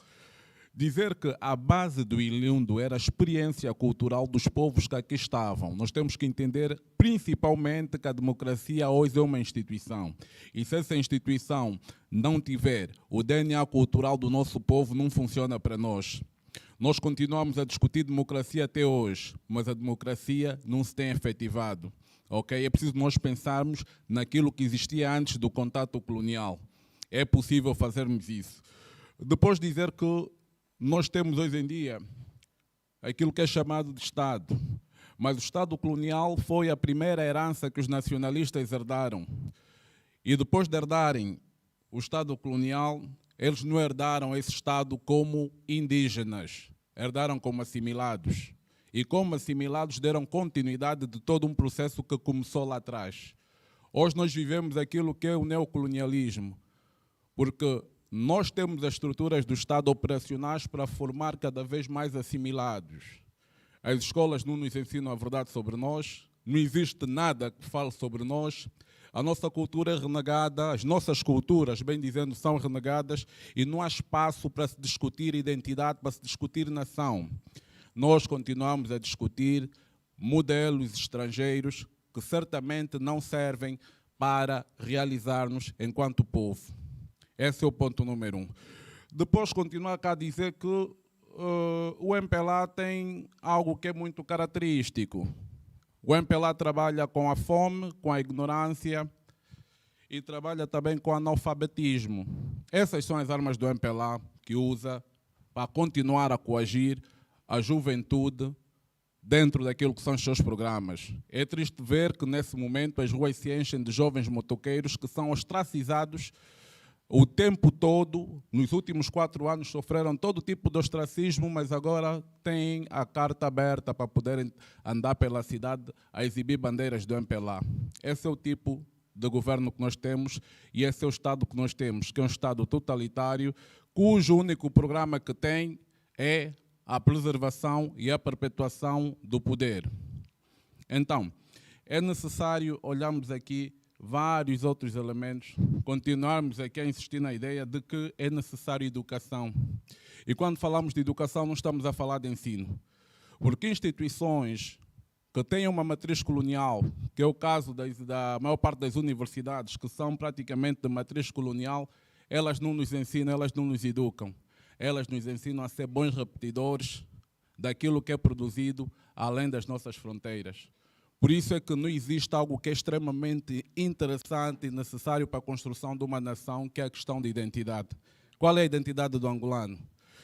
Dizer que a base do Ilundo era a experiência cultural dos povos que aqui estavam. Nós temos que entender principalmente que a democracia hoje é uma instituição. E se essa instituição não tiver o DNA cultural do nosso povo, não funciona para nós. Nós continuamos a discutir democracia até hoje, mas a democracia não se tem efetivado. Okay? É preciso nós pensarmos naquilo que existia antes do contato colonial. É possível fazermos isso. Depois dizer que nós temos hoje em dia aquilo que é chamado de Estado, mas o Estado colonial foi a primeira herança que os nacionalistas herdaram. E depois de herdarem o Estado colonial, eles não herdaram esse Estado como indígenas, herdaram como assimilados. E como assimilados deram continuidade de todo um processo que começou lá atrás. Hoje nós vivemos aquilo que é o neocolonialismo, porque nós temos as estruturas do Estado operacionais para formar cada vez mais assimilados. As escolas não nos ensinam a verdade sobre nós, não existe nada que fale sobre nós, a nossa cultura é renegada, as nossas culturas, bem dizendo, são renegadas e não há espaço para se discutir identidade, para se discutir nação. Nós continuamos a discutir modelos estrangeiros que certamente não servem para realizar-nos enquanto povo. Esse é o ponto número 1. Depois, continuar cá a dizer que o MPLA tem algo que é muito característico. O MPLA trabalha com a fome, com a ignorância e trabalha também com o analfabetismo. Essas são as armas do MPLA que usa para continuar a coagir a juventude dentro daquilo que são os seus programas. É triste ver que, nesse momento, as ruas se enchem de jovens motoqueiros que são ostracizados o tempo todo. Nos últimos 4 anos sofreram todo tipo de ostracismo, mas agora têm a carta aberta para poderem andar pela cidade a exibir bandeiras do MPLA. Esse é o tipo de governo que nós temos e esse é o Estado que nós temos, que é um Estado totalitário, cujo único programa que tem é a preservação e a perpetuação do poder. Então, é necessário olharmos aqui vários outros elementos, continuarmos aqui a insistir na ideia de que é necessário educação. E quando falamos de educação, não estamos a falar de ensino. Porque instituições que têm uma matriz colonial, que é o caso da maior parte das universidades, que são praticamente de matriz colonial, elas não nos ensinam, elas não nos educam. Elas nos ensinam a ser bons repetidores daquilo que é produzido além das nossas fronteiras. Por isso é que não existe algo que é extremamente interessante e necessário para a construção de uma nação, que é a questão de identidade. Qual é a identidade do angolano?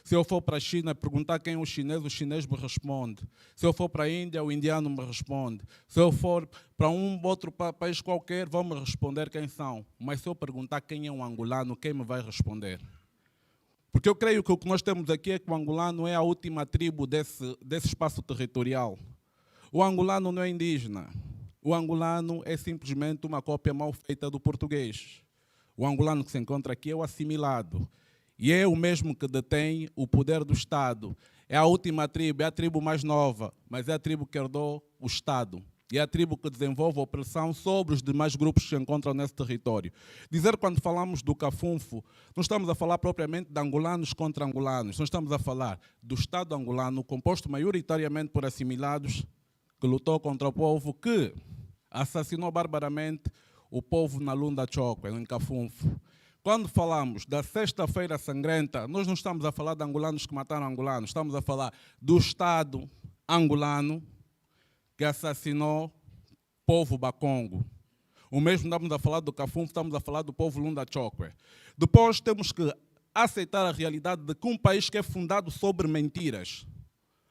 Se eu for para a China perguntar quem é o chinês me responde. Se eu for para a Índia, o indiano me responde. Se eu for para um outro país qualquer, vão me responder quem são. Mas se eu perguntar quem é um angolano, quem me vai responder? Porque eu creio que o que nós temos aqui é que o angolano é a última tribo desse espaço territorial. O angolano não é indígena. O angolano é simplesmente uma cópia mal feita do português. O angolano que se encontra aqui é o assimilado. E é o mesmo que detém o poder do Estado. É a última tribo, é a tribo mais nova, mas é a tribo que herdou o Estado. E é a tribo que desenvolve a opressão sobre os demais grupos que se encontram nesse território. Dizer, quando falamos do cafunfo, não estamos a falar propriamente de angolanos contra angolanos. Não estamos a falar do Estado angolano, composto maioritariamente por assimilados, que lutou contra o povo, que assassinou barbaramente o povo na Lunda Chokwe, em Cafunfo. Quando falamos da Sexta-feira Sangrenta, nós não estamos a falar de angolanos que mataram angolanos, estamos a falar do Estado angolano que assassinou o povo Bakongo. O mesmo estamos a falar do Cafunfo, estamos a falar do povo Lunda Chokwe. Depois temos que aceitar a realidade de que um país que é fundado sobre mentiras,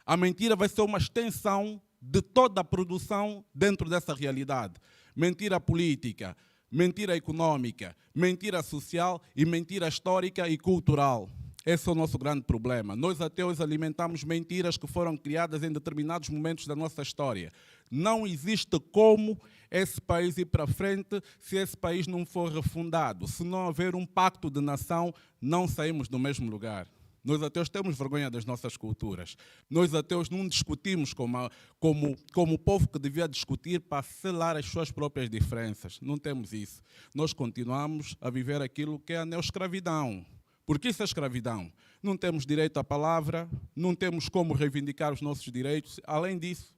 a mentira vai ser uma extensão de toda a produção dentro dessa realidade. Mentira política, mentira econômica, mentira social e mentira histórica e cultural. Esse é o nosso grande problema. Nós ateus alimentamos mentiras que foram criadas em determinados momentos da nossa história. Não existe como esse país ir para frente se esse país não for refundado. Se não houver um pacto de nação, não saímos do mesmo lugar. Nós ateus temos vergonha das nossas culturas. Nós ateus não discutimos como o povo que devia discutir para selar as suas próprias diferenças. Não temos isso. Nós continuamos a viver aquilo que é a neoescravidão. Porque isso é escravidão. Não temos direito à palavra, não temos como reivindicar os nossos direitos. Além disso,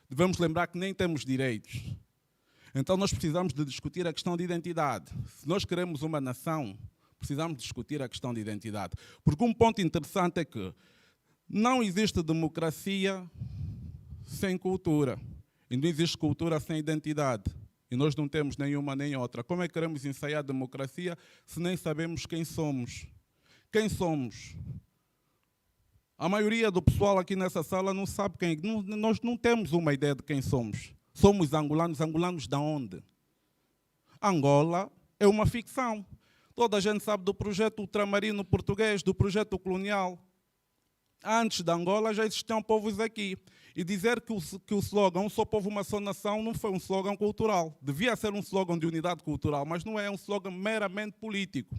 devemos lembrar que nem temos direitos. Então nós precisamos de discutir a questão de identidade. Se nós queremos uma nação, precisamos discutir a questão de identidade. Porque um ponto interessante é que não existe democracia sem cultura. E não existe cultura sem identidade. E nós não temos nenhuma nem outra. Como é que queremos ensaiar a democracia se nem sabemos quem somos? Quem somos? A maioria do pessoal aqui nessa sala não sabe quem. Nós não temos uma ideia de quem somos. Somos angolanos. Angolanos de onde? Angola é uma ficção. Toda a gente sabe do projeto ultramarino português, do projeto colonial. Antes da Angola já existiam povos aqui. E dizer que o slogan "um só povo, uma só nação" não foi um slogan cultural. Devia ser um slogan de unidade cultural, mas não é um slogan meramente político.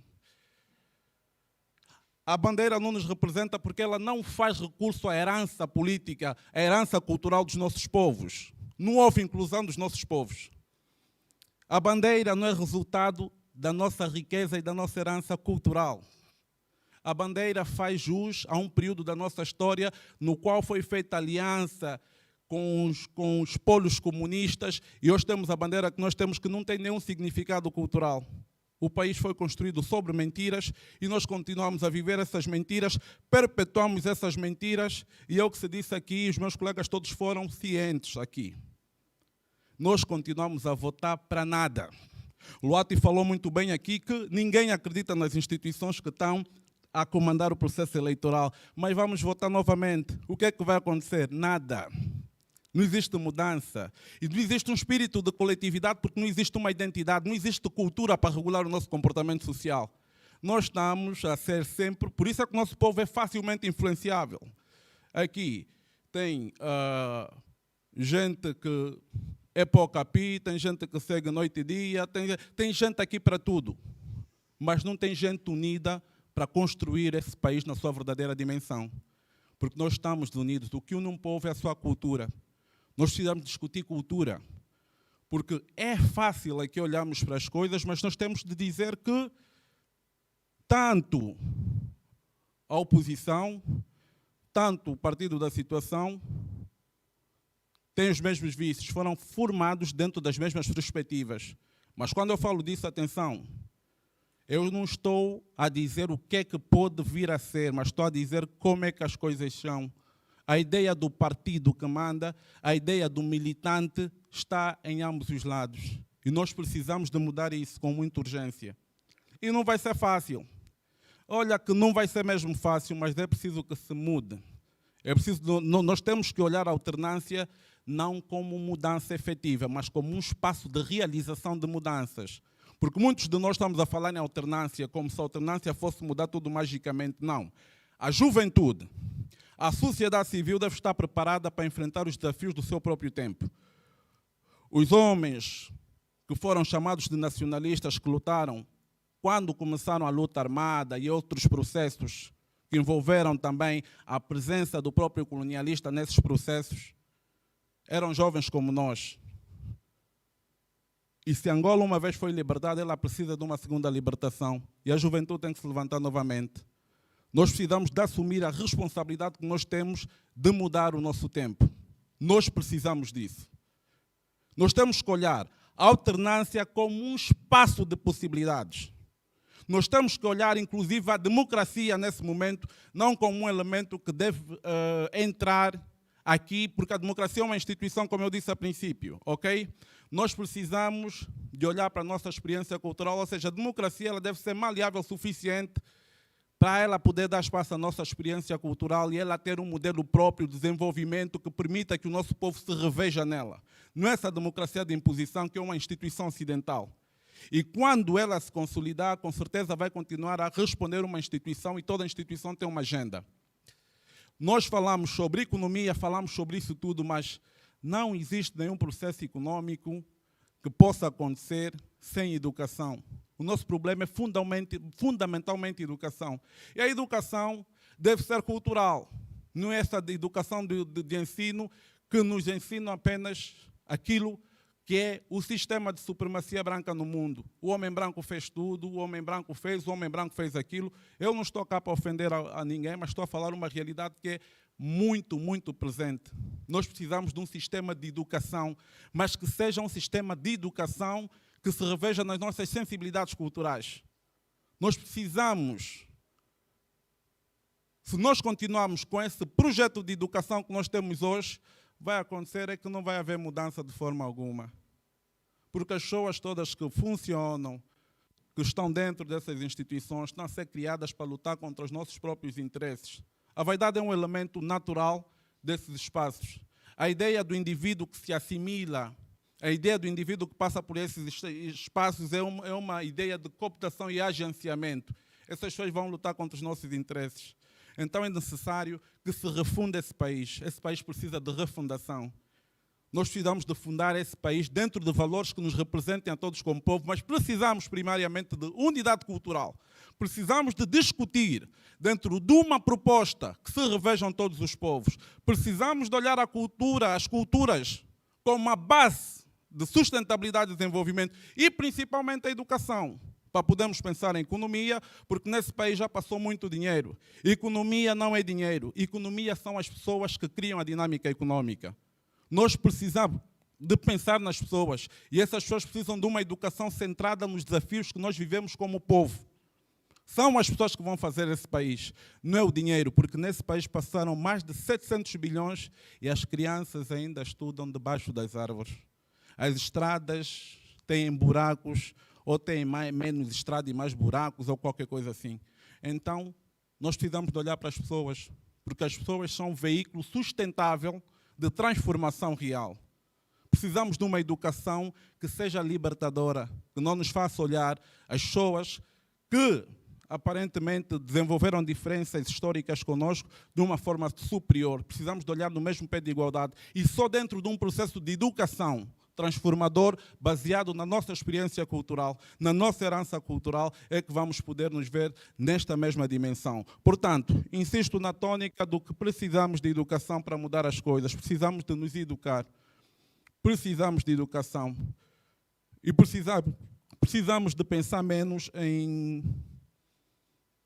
A bandeira não nos representa porque ela não faz recurso à herança política, à herança cultural dos nossos povos. Não houve inclusão dos nossos povos. A bandeira não é resultado da nossa riqueza e da nossa herança cultural. A bandeira faz jus a um período da nossa história no qual foi feita aliança com os polos comunistas, e hoje temos a bandeira que nós temos que não tem nenhum significado cultural. O país foi construído sobre mentiras e nós continuamos a viver essas mentiras, perpetuamos essas mentiras, e é o que se disse aqui, os meus colegas todos foram cientes aqui. Nós continuamos a votar para nada. O Luati falou muito bem aqui que ninguém acredita nas instituições que estão a comandar o processo eleitoral, mas vamos votar novamente. O que é que vai acontecer? Nada. Não existe mudança. E não existe um espírito de coletividade porque não existe uma identidade, não existe cultura para regular o nosso comportamento social. Nós estamos a ser sempre... Por isso é que o nosso povo é facilmente influenciável. Aqui tem gente que é pouca-pi, tem gente que segue noite e dia, tem gente aqui para tudo. Mas não tem gente unida para construir esse país na sua verdadeira dimensão. Porque nós estamos unidos. O que une um povo é a sua cultura. Nós precisamos discutir cultura. Porque é fácil aqui olharmos para as coisas, mas nós temos de dizer que tanto a oposição, tanto o partido da situação, têm os mesmos vícios, foram formados dentro das mesmas perspectivas. Mas quando eu falo disso, atenção, eu não estou a dizer o que é que pode vir a ser, mas estou a dizer como é que as coisas são. A ideia do partido que manda, a ideia do militante está em ambos os lados. E nós precisamos de mudar isso com muita urgência. E não vai ser fácil. Olha que não vai ser mesmo fácil, mas é preciso que se mude. Nós temos que olhar a alternância não como mudança efetiva, mas como um espaço de realização de mudanças. Porque muitos de nós estamos a falar em alternância como se a alternância fosse mudar tudo magicamente. Não. A juventude, a sociedade civil deve estar preparada para enfrentar os desafios do seu próprio tempo. Os homens que foram chamados de nacionalistas, que lutaram quando começaram a luta armada e outros processos que envolveram também a presença do próprio colonialista nesses processos, eram jovens como nós. E se Angola uma vez foi libertada, ela precisa de uma segunda libertação. E a juventude tem que se levantar novamente. Nós precisamos de assumir a responsabilidade que nós temos de mudar o nosso tempo. Nós precisamos disso. Nós temos que olhar a alternância como um espaço de possibilidades. Nós temos que olhar, inclusive, a democracia nesse momento, não como um elemento que deve entrar aqui, porque a democracia é uma instituição, como eu disse a princípio, ok? Nós precisamos de olhar para a nossa experiência cultural, ou seja, a democracia ela deve ser maleável o suficiente para ela poder dar espaço à nossa experiência cultural e ela ter um modelo próprio de desenvolvimento que permita que o nosso povo se reveja nela. Não é essa democracia de imposição que é uma instituição ocidental. E quando ela se consolidar, com certeza vai continuar a responder uma instituição e toda instituição tem uma agenda. Nós falamos sobre economia, falamos sobre isso tudo, mas não existe nenhum processo econômico que possa acontecer sem educação. O nosso problema é fundamentalmente educação. E a educação deve ser cultural. Não é essa educação de ensino que nos ensina apenas aquilo que é o sistema de supremacia branca no mundo. O homem branco fez tudo, o homem branco fez, o homem branco fez aquilo. Eu não estou cá para ofender a ninguém, mas estou a falar uma realidade que é muito, muito presente. Nós precisamos de um sistema de educação, mas que seja um sistema de educação que se reveja nas nossas sensibilidades culturais. Nós precisamos, se nós continuarmos com esse projeto de educação que nós temos hoje, vai acontecer é que não vai haver mudança de forma alguma. Porque as pessoas todas que funcionam, que estão dentro dessas instituições, estão a ser criadas para lutar contra os nossos próprios interesses. A vaidade é um elemento natural desses espaços. A ideia do indivíduo que se assimila, a ideia do indivíduo que passa por esses espaços é uma ideia de cooptação e agenciamento. Essas pessoas vão lutar contra os nossos interesses. Então é necessário que se refunda esse país. Esse país precisa de refundação. Nós precisamos de fundar esse país dentro de valores que nos representem a todos como povo, mas precisamos primariamente de unidade cultural. Precisamos de discutir dentro de uma proposta que se revejam todos os povos. Precisamos de olhar a cultura, as culturas, como uma base de sustentabilidade e desenvolvimento e principalmente a educação. Para podermos pensar em economia, porque nesse país já passou muito dinheiro. Economia não é dinheiro. Economia são as pessoas que criam a dinâmica econômica. Nós precisamos de pensar nas pessoas. E essas pessoas precisam de uma educação centrada nos desafios que nós vivemos como povo. São as pessoas que vão fazer esse país, não é o dinheiro, porque nesse país passaram mais de 700 bilhões e as crianças ainda estudam debaixo das árvores. As estradas têm buracos, ou têm menos estrada e mais buracos, ou qualquer coisa assim. Então, nós precisamos de olhar para as pessoas, porque as pessoas são um veículo sustentável de transformação real. Precisamos de uma educação que seja libertadora, que não nos faça olhar as pessoas que aparentemente desenvolveram diferenças históricas conosco de uma forma superior. Precisamos de olhar no mesmo pé de igualdade e só dentro de um processo de educação transformador, baseado na nossa experiência cultural, na nossa herança cultural, é que vamos poder nos ver nesta mesma dimensão. Portanto, insisto na tônica do que precisamos de educação para mudar as coisas. Precisamos de nos educar. Precisamos de educação. E precisamos de pensar menos em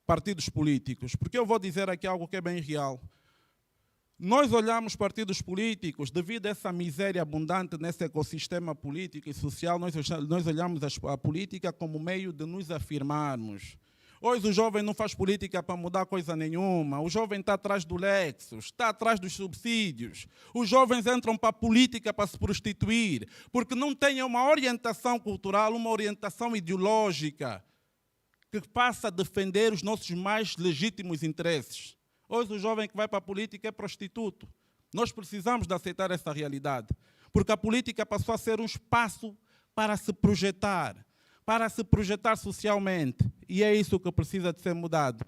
partidos políticos. Porque eu vou dizer aqui algo que é bem real. Nós olhamos partidos políticos, devido a essa miséria abundante nesse ecossistema político e social, nós olhamos a política como meio de nos afirmarmos. Hoje o jovem não faz política para mudar coisa nenhuma, o jovem está atrás do Lexus, está atrás dos subsídios. Os jovens entram para a política para se prostituir, porque não têm uma orientação cultural, uma orientação ideológica que passa a defender os nossos mais legítimos interesses. Hoje o jovem que vai para a política é prostituto. Nós precisamos de aceitar essa realidade, porque a política passou a ser um espaço para se projetar socialmente. E é isso que precisa de ser mudado.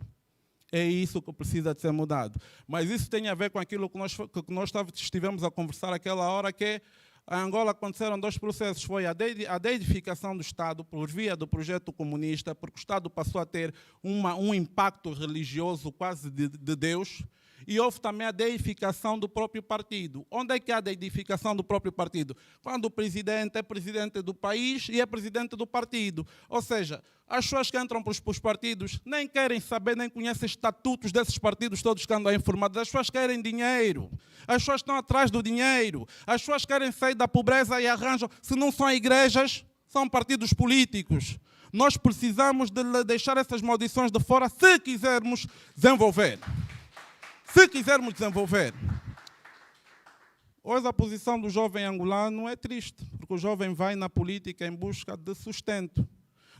É isso que precisa de ser mudado. Mas isso tem a ver com aquilo que nós estivemos a conversar aquela hora, que em Angola aconteceram dois processos. Foi a deedificação do Estado por via do projeto comunista, porque o Estado passou a ter um impacto religioso quase de Deus, e houve também a deificação do próprio partido. Onde é que há a deificação do próprio partido? Quando o presidente é presidente do país e é presidente do partido. Ou seja, as pessoas que entram para os partidos nem querem saber, nem conhecem estatutos desses partidos todos que andam informados. As pessoas querem dinheiro. As pessoas estão atrás do dinheiro. As pessoas querem sair da pobreza e arranjam. Se não são igrejas, são partidos políticos. Nós precisamos de deixar essas maldições de fora se quisermos desenvolver. Se quisermos desenvolver. Hoje a posição do jovem angolano é triste, porque o jovem vai na política em busca de sustento.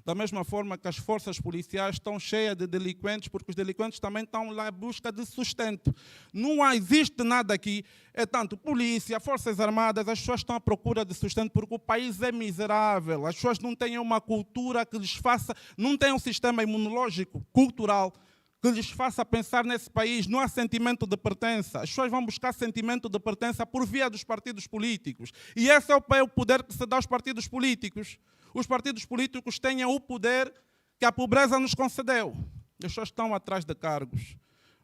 Da mesma forma que as forças policiais estão cheias de delinquentes, porque os delinquentes também estão lá em busca de sustento. Não existe nada aqui, é tanto polícia, forças armadas, as pessoas estão à procura de sustento porque o país é miserável. As pessoas não têm uma cultura que lhes faça, não têm um sistema imunológico, cultural, que lhes faça pensar nesse país. Não há sentimento de pertença. As pessoas vão buscar sentimento de pertença por via dos partidos políticos. E esse é o poder que se dá aos partidos políticos. Os partidos políticos têm o poder que a pobreza nos concedeu. As pessoas estão atrás de cargos.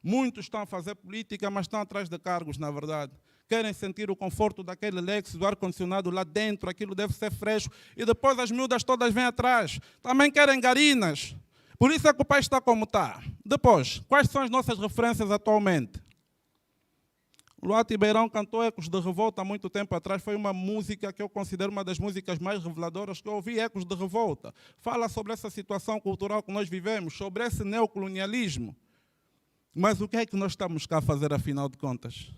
Muitos estão a fazer política, mas estão atrás de cargos, na verdade. Querem sentir o conforto daquele Lexus, do ar-condicionado lá dentro, aquilo deve ser fresco. E depois as miúdas todas vêm atrás. Também querem garinas. Por isso é que o país está como está. Depois, quais são as nossas referências atualmente? Luá Tibeirão cantou Ecos de Revolta há muito tempo atrás. Foi uma música que eu considero uma das músicas mais reveladoras que eu ouvi, Ecos de Revolta. Fala sobre essa situação cultural que nós vivemos, sobre esse neocolonialismo. Mas o que é que nós estamos cá a fazer, afinal de contas?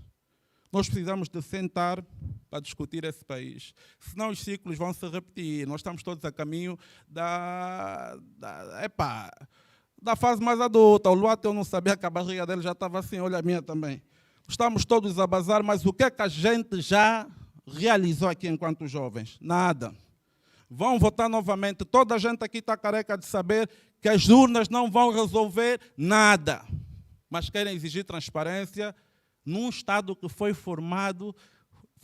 Nós precisamos de sentar para discutir esse país. Senão os ciclos vão se repetir. Nós estamos todos a caminho da fase mais adulta. O Luá, eu não sabia que a barriga dele já estava assim, olha a minha também. Estamos todos a bazar, mas o que é que a gente já realizou aqui enquanto jovens? Nada. Vão votar novamente. Toda a gente aqui está careca de saber que as urnas não vão resolver nada. Mas querem exigir transparência num Estado que foi formado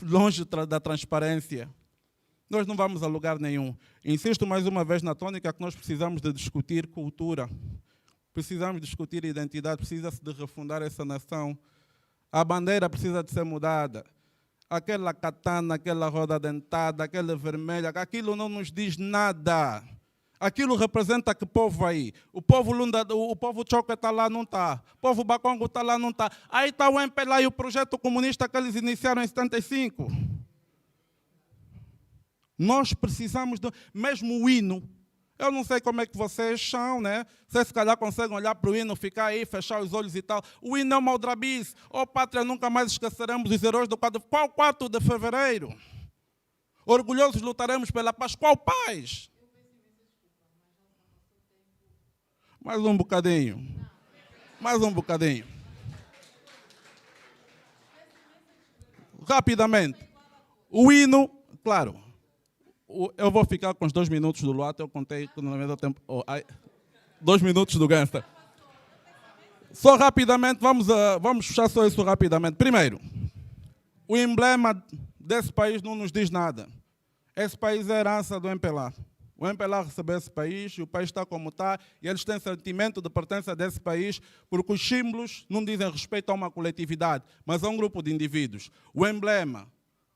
longe da transparência. Nós não vamos a lugar nenhum. Insisto mais uma vez na tônica que nós precisamos de discutir cultura. Precisamos discutir identidade, precisa-se de refundar essa nação. A bandeira precisa de ser mudada. Aquela katana, aquela roda dentada, aquela vermelha, aquilo não nos diz nada. Aquilo representa que povo aí? O povo Lunda, o povo Choca está lá, não está. O povo Bakongo está lá, não está. Aí está o MPLA e o projeto comunista que eles iniciaram em 75. Nós precisamos, mesmo o hino. Eu não sei como é que vocês são, né? Vocês se calhar conseguem olhar para o hino, ficar aí, fechar os olhos e tal. O hino é uma aldrabice. Oh, pátria, nunca mais esqueceremos os heróis do 4. Qual 4 de fevereiro? Orgulhosos lutaremos pela paz. Qual paz? Mais um bocadinho. Mais um bocadinho. Rapidamente. O hino, claro. Eu vou ficar com os 2 minutos do Luata, eu contei no mesmo tempo. 2 minutos do Gangsta. Só rapidamente, vamos fechar só isso rapidamente. Primeiro, o emblema desse país não nos diz nada. Esse país é herança do MPLA. O MPLA recebeu esse país e o país está como está e eles têm sentimento de pertença desse país porque os símbolos não dizem respeito a uma coletividade, mas a um grupo de indivíduos. O emblema,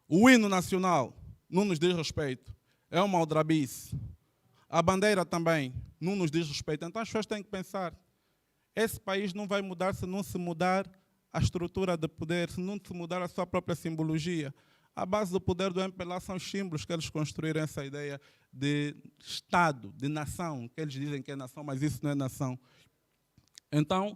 o hino nacional, não nos diz respeito. É uma aldrabice. A bandeira também não nos diz respeito. Então as pessoas têm que pensar, esse país não vai mudar se não se mudar a estrutura de poder, se não se mudar a sua própria simbologia. A base do poder do MPLA são os símbolos que eles construíram essa ideia de Estado, de nação, que eles dizem que é nação, mas isso não é nação. Então,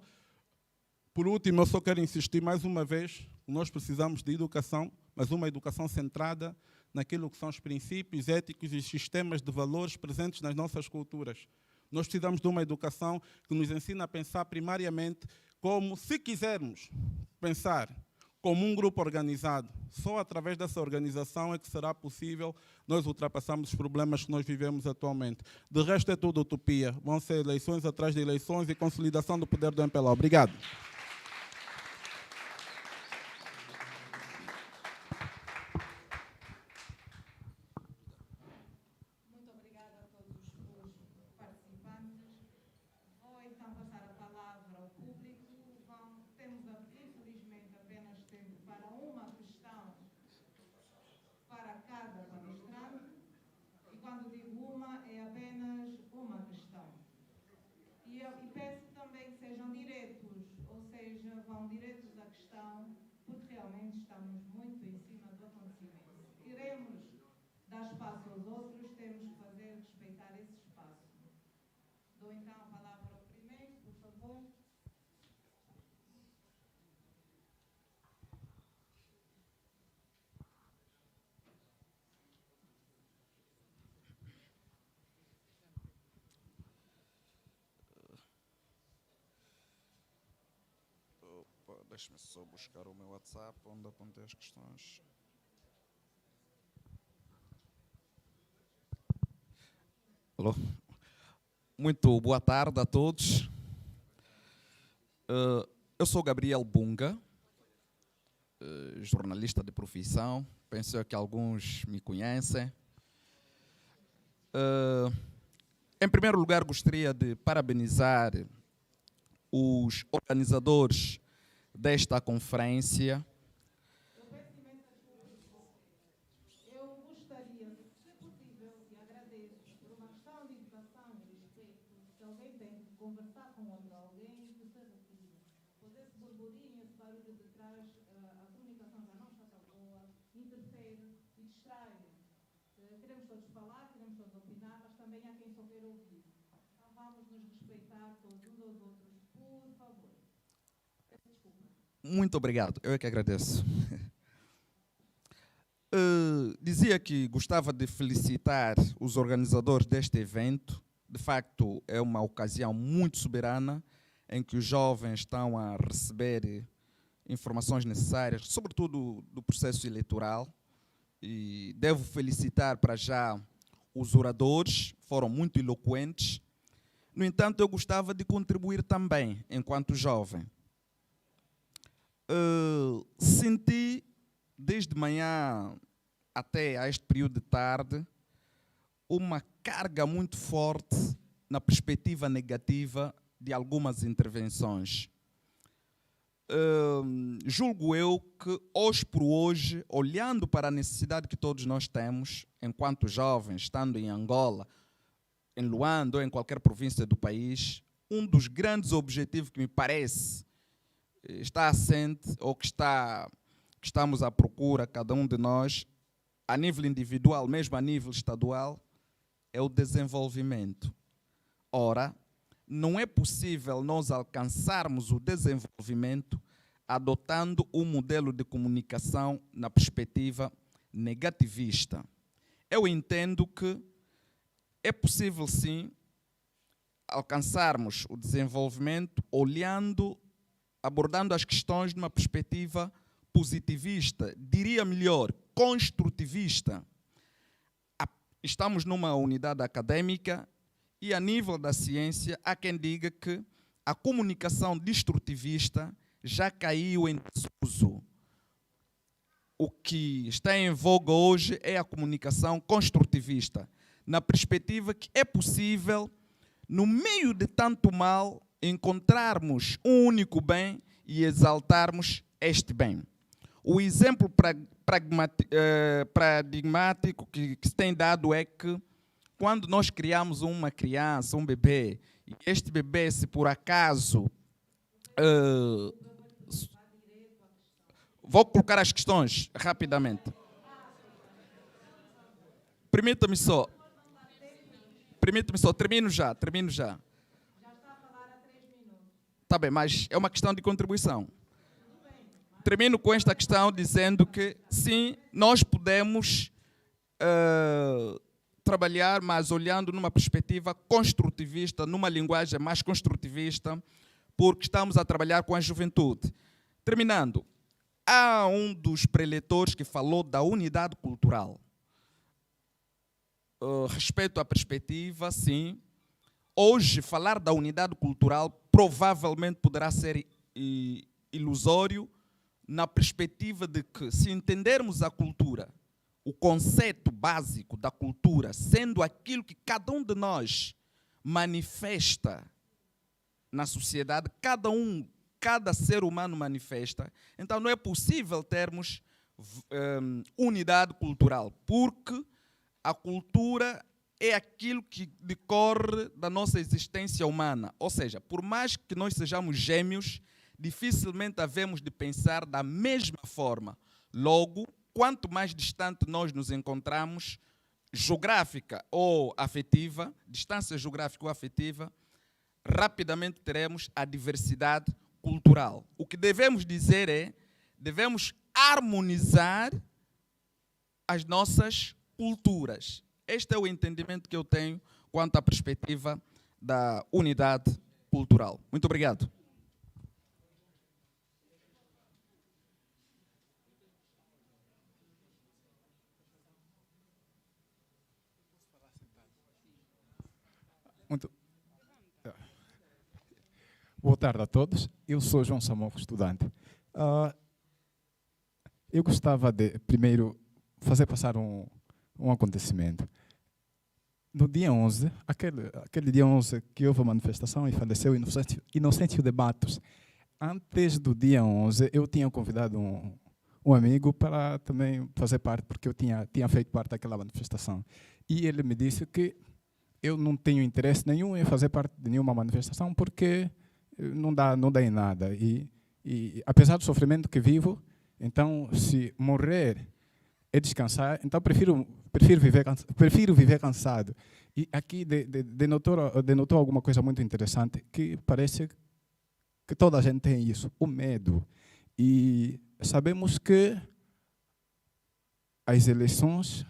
por último, eu só quero insistir mais uma vez, nós precisamos de educação, mas uma educação centrada naquilo que são os princípios éticos e os sistemas de valores presentes nas nossas culturas. Nós precisamos de uma educação que nos ensine a pensar primariamente como, se quisermos pensar como um grupo organizado, só através dessa organização é que será possível nós ultrapassarmos os problemas que nós vivemos atualmente. De resto é tudo utopia. Vão ser eleições atrás de eleições e consolidação do poder do MPLA. Obrigado. Muito obrigada a todos os participantes. Vou então passar a palavra ao público. Temos, infelizmente, apenas tempo para uma questão para cada palestrante. E quando digo uma, é apenas uma questão. E peço também que sejam diretos, ou seja, vão diretos à questão, porque realmente estamos muito em cima do acontecimento. Se queremos dar espaço aos outros, temos que respeitar esse espaço. Dou então a palavra ao primeiro, por favor. Deixa-me só buscar o meu WhatsApp, onde apontei as questões. Alô? Muito boa tarde a todos. Eu sou Gabriel Bunga, jornalista de profissão. Penso que alguns me conhecem. Em primeiro lugar, gostaria de parabenizar os organizadores desta conferência. Eu gostaria, se possível, e agradeço, por uma questão de educação e respeito, se alguém tem que conversar com outro alguém, que se retire. Pois esse burburinho, esse barulho de trás, a comunicação já não está tão boa, interfere e distrai. Queremos todos falar, queremos todos opinar, mas também há quem só queira ouvir. Então vamos nos respeitar todos uns aos outros, por favor. Desculpa. Muito obrigado, eu é que agradeço. Dizia que gostava de felicitar os organizadores deste evento. De facto, é uma ocasião muito soberana em que os jovens estão a receber informações necessárias, sobretudo do processo eleitoral. E devo felicitar para já os oradores, foram muito eloquentes. No entanto, eu gostava de contribuir também, enquanto jovem. Senti, desde manhã até a este período de tarde, uma carga muito forte na perspectiva negativa de algumas intervenções. Julgo eu que, hoje por hoje, olhando para a necessidade que todos nós temos, enquanto jovens, estando em Angola, em Luanda ou em qualquer província do país, um dos grandes objetivos que me parece está assente ou que estamos à procura, cada um de nós, a nível individual, mesmo a nível estadual, é o desenvolvimento. Ora, não é possível nós alcançarmos o desenvolvimento adotando um modelo de comunicação na perspectiva negativista. Eu entendo que é possível, sim, alcançarmos o desenvolvimento abordando as questões numa perspectiva positivista, diria melhor, construtivista. Estamos numa unidade acadêmica e, a nível da ciência, há quem diga que a comunicação destrutivista já caiu em desuso. O que está em voga hoje é a comunicação construtivista, na perspectiva que é possível, no meio de tanto mal, encontrarmos um único bem e exaltarmos este bem. O exemplo paradigmático que se tem dado é que, quando nós criamos uma criança, um bebê, e este bebê, se por acaso... vou colocar as questões rapidamente. Permita-me só, termino já. Já está a falar há 3 minutos. Está bem, mas é uma questão de contribuição. Termino com esta questão dizendo que, sim, nós podemos trabalhar, mas olhando numa perspectiva construtivista, numa linguagem mais construtivista, porque estamos a trabalhar com a juventude. Terminando, há um dos preletores que falou da unidade cultural. Respeito à perspectiva, sim. Hoje, falar da unidade cultural provavelmente poderá ser ilusório, na perspectiva de que, se entendermos a cultura, o conceito básico da cultura, sendo aquilo que cada um de nós manifesta na sociedade, cada ser humano manifesta, então não é possível termos unidade cultural, porque a cultura é aquilo que decorre da nossa existência humana. Ou seja, por mais que nós sejamos gêmeos, dificilmente havemos de pensar da mesma forma. Logo, quanto mais distante nós nos encontramos, geográfica ou afetiva, distância geográfica ou afetiva, rapidamente teremos a diversidade cultural. O que devemos dizer é, devemos harmonizar as nossas culturas. Este é o entendimento que eu tenho quanto à perspectiva da unidade cultural. Muito obrigado. Boa tarde a todos. Eu sou João Samuel, estudante. Eu gostava de, primeiro, fazer passar um acontecimento. No dia 11, aquele dia 11 que houve a manifestação e faleceu Inocêncio de Matos. Antes do dia 11, eu tinha convidado um amigo para também fazer parte, porque eu tinha feito parte daquela manifestação. E ele me disse que eu não tenho interesse nenhum em fazer parte de nenhuma manifestação, porque não dá em nada. E apesar do sofrimento que vivo, então, se morrer é descansar, então prefiro viver cansado. E aqui denotou alguma coisa muito interessante, que parece que toda a gente tem isso, o medo. E sabemos que as eleições,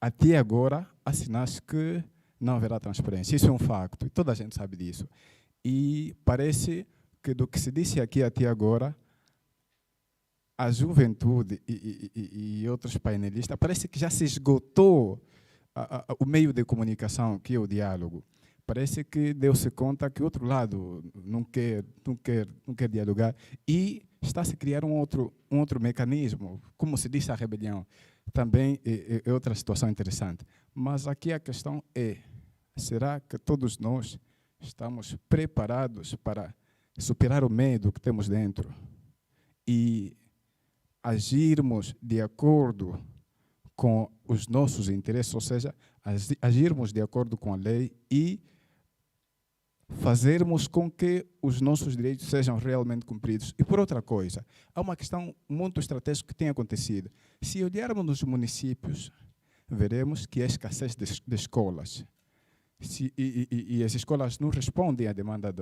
até agora, há sinais que não haverá transparência. Isso é um facto, e toda a gente sabe disso. E parece que, do que se disse aqui até agora, a juventude e outros painelistas, parece que já se esgotou o meio de comunicação, que é o diálogo. Parece que deu-se conta que o outro lado não quer dialogar, e está-se a criar um outro mecanismo, como se disse, a rebelião. Também é outra situação interessante. Mas aqui a questão é, será que todos nós estamos preparados para superar o medo que temos dentro e agirmos de acordo com os nossos interesses, ou seja, agirmos de acordo com a lei e fazermos com que os nossos direitos sejam realmente cumpridos. E por outra coisa, há uma questão muito estratégica que tem acontecido. Se olharmos nos municípios, veremos que há escassez de escolas. E as escolas não respondem à demanda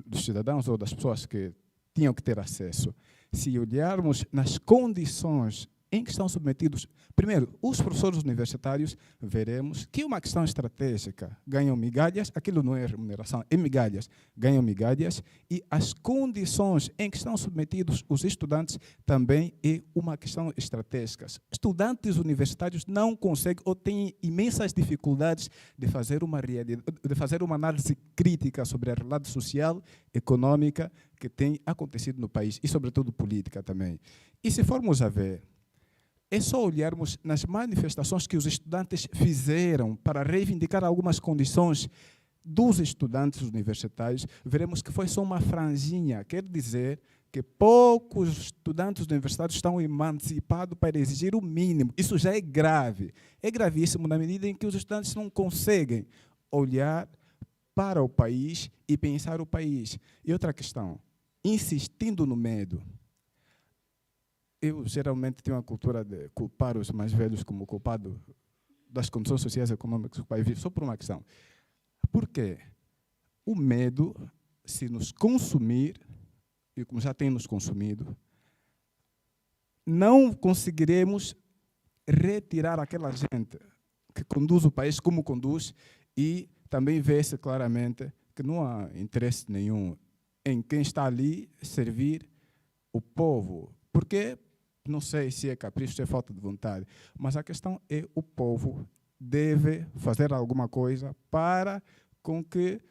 dos cidadãos ou das pessoas que tinham que ter acesso. Se olharmos nas condições em que estão submetidos, primeiro, os professores universitários, veremos que é uma questão estratégica. Ganham migalhas, aquilo não é remuneração, é migalhas. Ganham migalhas e as condições em que estão submetidos os estudantes também é uma questão estratégica. Estudantes universitários não conseguem ou têm imensas dificuldades de fazer uma análise crítica sobre a realidade social, econômica que tem acontecido no país e, sobretudo, política também. E se formos a ver, é só olharmos nas manifestações que os estudantes fizeram para reivindicar algumas condições dos estudantes universitários, veremos que foi só uma franjinha. Quer dizer que poucos estudantes universitários estão emancipados para exigir o mínimo. Isso já é grave. É gravíssimo na medida em que os estudantes não conseguem olhar para o país e pensar o país. E outra questão, insistindo no medo. Eu geralmente tenho uma cultura de culpar os mais velhos como culpado das condições sociais e econômicas que o país vive, só por uma questão. Por quê? O medo, se nos consumir, e como já tem nos consumido, não conseguiremos retirar aquela gente que conduz o país como conduz e também vê-se claramente que não há interesse nenhum em quem está ali servir o povo. Porque não sei se é capricho, se é falta de vontade, mas a questão é o povo deve fazer alguma coisa para com que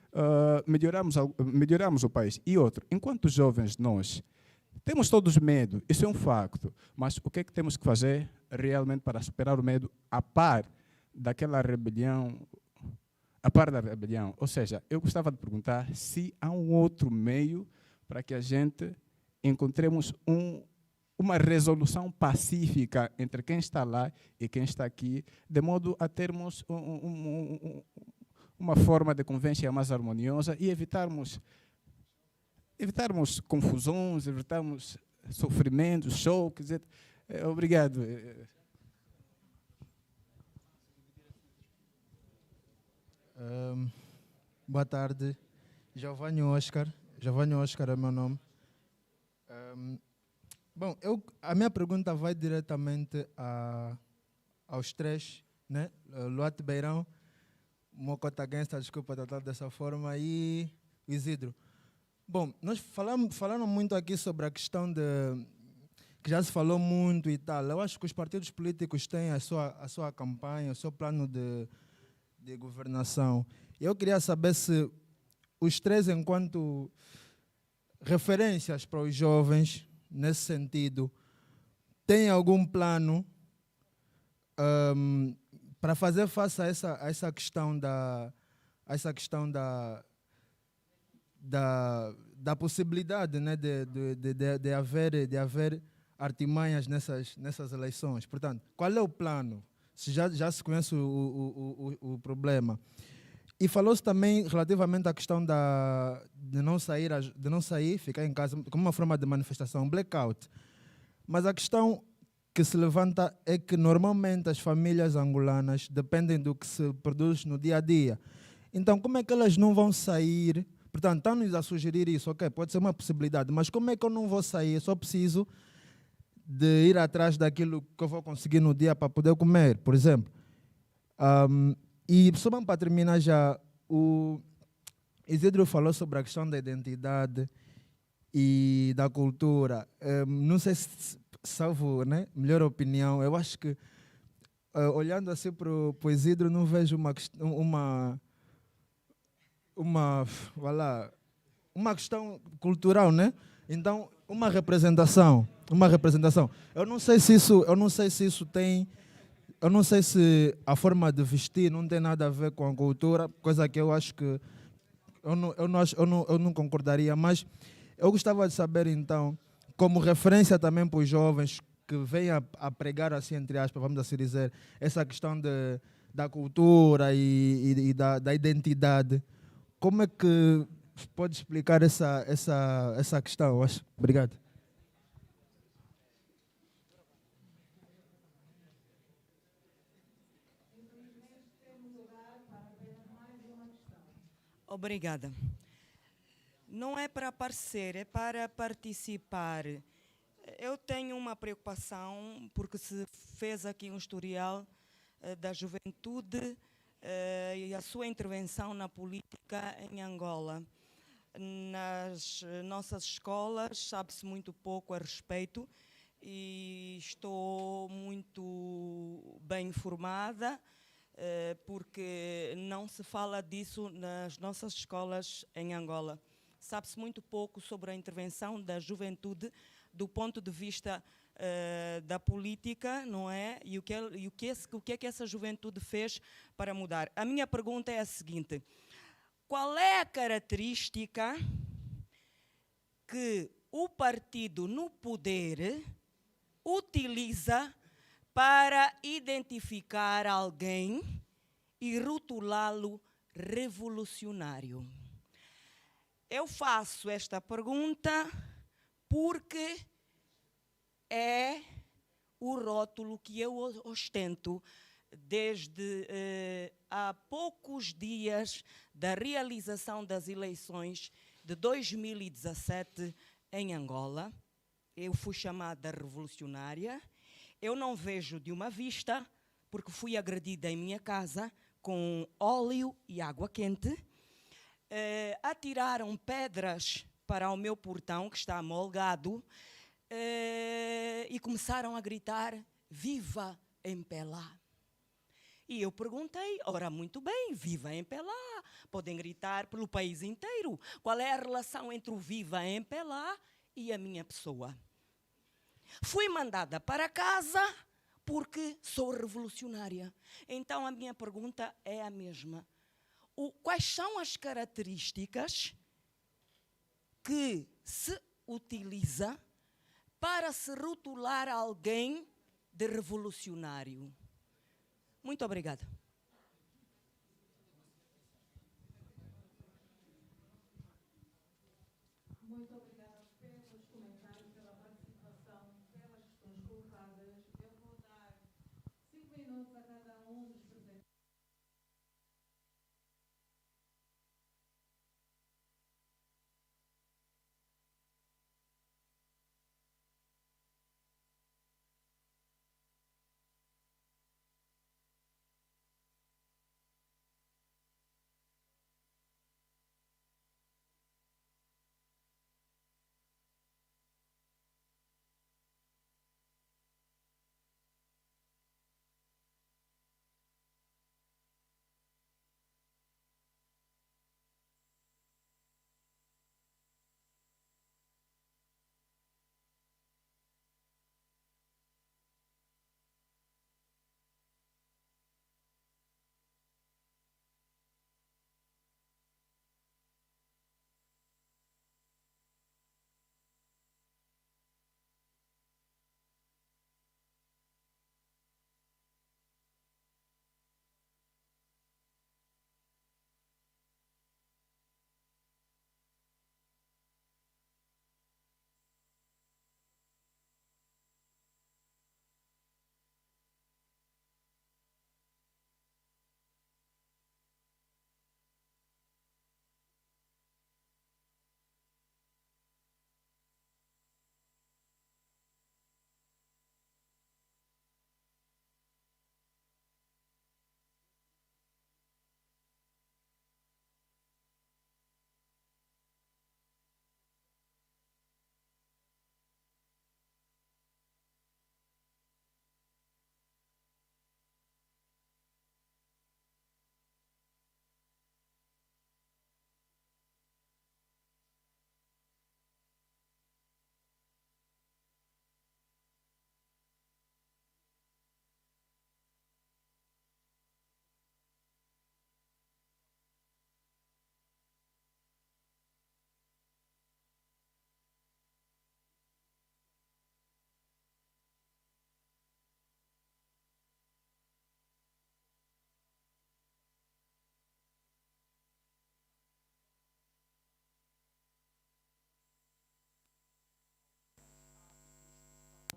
melhoramos o país. E outro, enquanto jovens nós temos todos medo, isso é um facto, mas o que é que temos que fazer realmente para superar o medo a par daquela rebelião, a par da rebelião? Ou seja, eu gostava de perguntar se há um outro meio para que a gente encontremos uma resolução pacífica entre quem está lá e quem está aqui, de modo a termos uma forma de convivência mais harmoniosa e evitarmos confusões, evitarmos sofrimentos, choques. Obrigado. Boa tarde. Giovanni Oscar é meu nome. Bom, a minha pergunta vai diretamente aos três, né? Luate Beirão, Mocota Gangsta, desculpa tratar dessa forma, e Isidro. Bom, nós falamos muito aqui sobre a questão que já se falou muito e tal. Eu acho que os partidos políticos têm a sua campanha, o seu plano de governação. Eu queria saber se os três, enquanto referências para os jovens, nesse sentido, tem algum plano para fazer face a essa questão da possibilidade, né, de haver artimanhas nessas eleições. Portanto, qual é o plano? Se já se conhece o problema. E falou-se também relativamente à questão de não sair, ficar em casa, como uma forma de manifestação, blackout. Mas a questão que se levanta é que normalmente as famílias angolanas dependem do que se produz no dia a dia. Então, como é que elas não vão sair? Portanto, estão-nos a sugerir isso, ok, pode ser uma possibilidade, mas como é que eu não vou sair? Eu só preciso de ir atrás daquilo que eu vou conseguir no dia para poder comer, por exemplo. E só para terminar já, o Isidro falou sobre a questão da identidade e da cultura. Não sei se salvo, né, melhor opinião, eu acho que olhando assim para o Isidro não vejo uma questão cultural, né? Então, uma representação. Eu não sei se isso tem. Eu não sei se a forma de vestir não tem nada a ver com a cultura, coisa que eu acho que eu não concordaria, mas eu gostava de saber, então, como referência também para os jovens que vêm a pregar, assim, entre aspas, vamos assim dizer, essa questão da cultura e da identidade, como é que pode explicar essa questão? Eu acho. Obrigado. Obrigada. Não é para aparecer, é para participar. Eu tenho uma preocupação, porque se fez aqui um historial da juventude e a sua intervenção na política em Angola. Nas nossas escolas sabe-se muito pouco a respeito e estou muito bem informada, porque não se fala disso nas nossas escolas em Angola. Sabe-se muito pouco sobre a intervenção da juventude do ponto de vista da política, não é? E o que é que essa juventude fez para mudar? A minha pergunta é a seguinte: qual é a característica que o partido no poder utiliza para identificar alguém e rotulá-lo revolucionário? Eu faço esta pergunta porque é o rótulo que eu ostento desde há poucos dias da realização das eleições de 2017 em Angola. Eu fui chamada revolucionária. Eu não vejo de uma vista, porque fui agredida em minha casa com óleo e água quente. Atiraram pedras para o meu portão, que está amolgado, e começaram a gritar: viva Empelá! E eu perguntei: ora, muito bem, viva Empelá! Podem gritar pelo país inteiro. Qual é a relação entre o viva Empelá e a minha pessoa? Fui mandada para casa porque sou revolucionária. Então a minha pergunta é a mesma. Quais são as características que se utiliza para se rotular alguém de revolucionário? Muito obrigada. Muito obrigada pelos comentários, pela participação, pelas questões colocadas. Eu vou dar 5 minutos a cada um dos presentes.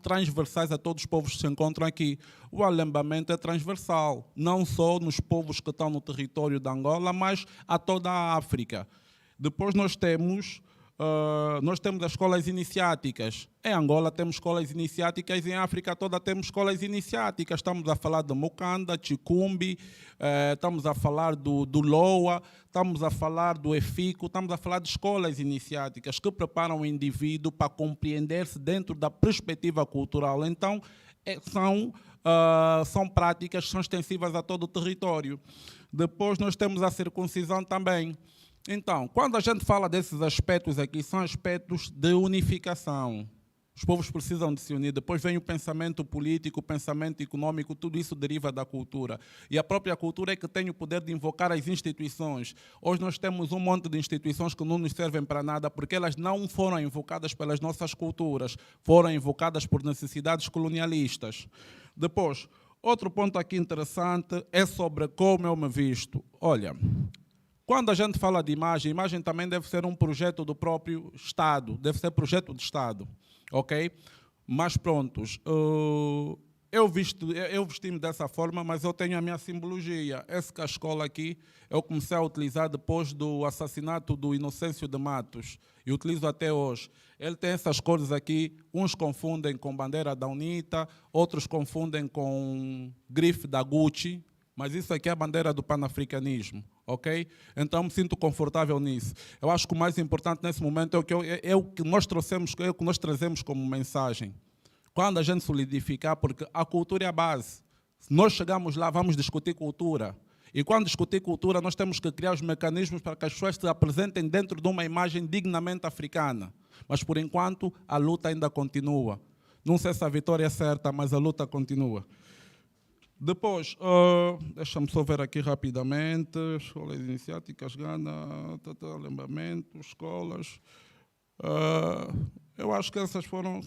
transversais a todos os povos que se encontram aqui. O alembamento é transversal, não só nos povos que estão no território de Angola, mas a toda a África. Depois nós temos as escolas iniciáticas. Em Angola temos escolas iniciáticas, em África toda temos escolas iniciáticas. Estamos a falar de Mukanda, Chikumbi, estamos a falar do Loa, estamos a falar do Efico, estamos a falar de escolas iniciáticas que preparam o indivíduo para compreender-se dentro da perspectiva cultural. Então, são práticas que são extensivas a todo o território. Depois nós temos a circuncisão também. Então, quando a gente fala desses aspectos aqui, são aspectos de unificação. Os povos precisam de se unir. Depois vem o pensamento político, o pensamento econômico, tudo isso deriva da cultura. E a própria cultura é que tem o poder de invocar as instituições. Hoje nós temos um monte de instituições que não nos servem para nada porque elas não foram invocadas pelas nossas culturas, foram invocadas por necessidades colonialistas. Depois, outro ponto aqui interessante é sobre como eu me visto. Olha, quando a gente fala de imagem também deve ser um projeto do próprio Estado, deve ser projeto de Estado, ok? Mas prontos, eu vesti-me dessa forma, mas eu tenho a minha simbologia. Esse cascola aqui eu comecei a utilizar depois do assassinato do Inocêncio de Matos e utilizo até hoje. Ele tem essas cores aqui, uns confundem com bandeira da UNITA, outros confundem com grife da Gucci, mas isso aqui é a bandeira do panafricanismo, ok? Então me sinto confortável nisso. Eu acho que o mais importante nesse momento é o que nós trazemos como mensagem. Quando a gente solidificar, porque a cultura é a base. Se nós chegamos lá, vamos discutir cultura. E quando discutir cultura, nós temos que criar os mecanismos para que as pessoas se apresentem dentro de uma imagem dignamente africana. Mas, por enquanto, a luta ainda continua. Não sei se a vitória é certa, mas a luta continua. Depois, deixa-me só ver aqui rapidamente, escolas iniciáticas, Gana, lembramento, escolas. Eu acho que essas foram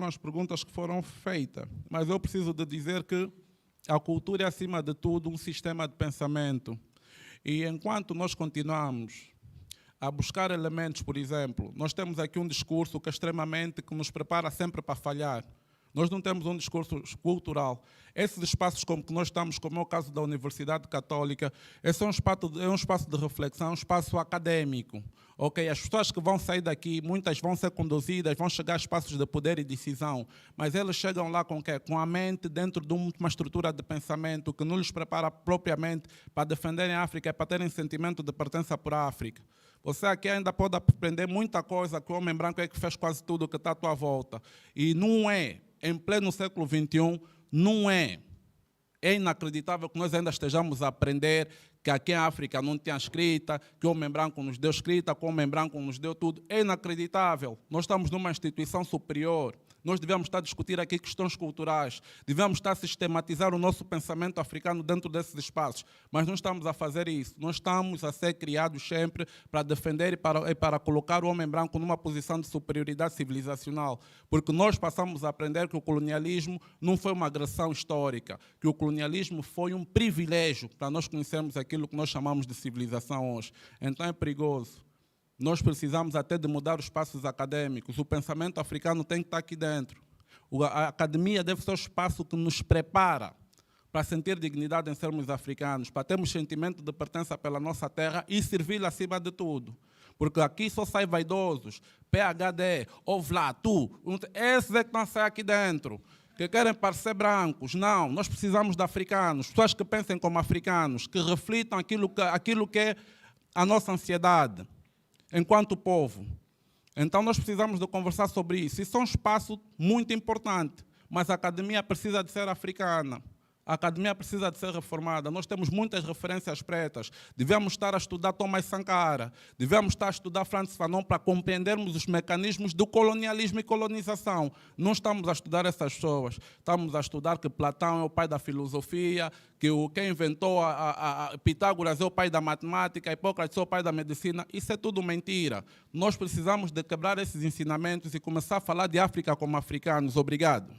as perguntas que foram feitas, mas eu preciso de dizer que a cultura é, acima de tudo, um sistema de pensamento. E enquanto nós continuamos a buscar elementos, por exemplo, nós temos aqui um discurso que nos prepara sempre para falhar. Nós não temos um discurso cultural. Esses espaços como que nós estamos, como é o caso da Universidade Católica, esse é um espaço de reflexão, um espaço acadêmico. Okay? As pessoas que vão sair daqui, muitas vão ser conduzidas, vão chegar a espaços de poder e decisão, mas elas chegam lá com o quê? Com a mente dentro de uma estrutura de pensamento que não lhes prepara propriamente para defenderem a África, para terem sentimento de pertença por África. Você aqui ainda pode aprender muita coisa que o homem branco é que fez quase tudo que está à tua volta. E não é, em pleno século XXI, não é. É inacreditável que nós ainda estejamos a aprender que aqui em África não tinha escrita, que o homem branco nos deu escrita, que o homem branco nos deu tudo. É inacreditável. Nós estamos numa instituição superior. Nós devemos estar a discutir aqui questões culturais, devemos estar a sistematizar o nosso pensamento africano dentro desses espaços, mas não estamos a fazer isso. Nós estamos a ser criados sempre para defender e para colocar o homem branco numa posição de superioridade civilizacional, porque nós passamos a aprender que o colonialismo não foi uma agressão histórica, que o colonialismo foi um privilégio para nós conhecermos aquilo que nós chamamos de civilização hoje. Então é perigoso. Nós precisamos até de mudar os espaços acadêmicos. O pensamento africano tem que estar aqui dentro. A academia deve ser o espaço que nos prepara para sentir dignidade em sermos africanos, para termos sentimento de pertença pela nossa terra e servir acima de tudo. Porque aqui só sai vaidosos, PhD, Ovla, tu. Esses é que estão a sair aqui dentro, que querem parecer brancos. Não, nós precisamos de africanos, pessoas que pensem como africanos, que reflitam aquilo que é a nossa ansiedade enquanto povo. Então nós precisamos de conversar sobre isso. Isso é um espaço muito importante, mas a academia precisa de ser africana. A academia precisa de ser reformada. Nós temos muitas referências pretas. Devemos estar a estudar Thomas Sankara. Devemos estar a estudar Francis Fanon para compreendermos os mecanismos do colonialismo e colonização. Não estamos a estudar essas pessoas. Estamos a estudar que Platão é o pai da filosofia, que quem inventou Pitágoras é o pai da matemática, Hipócrates é o pai da medicina. Isso é tudo mentira. Nós precisamos de quebrar esses ensinamentos e começar a falar de África como africanos. Obrigado.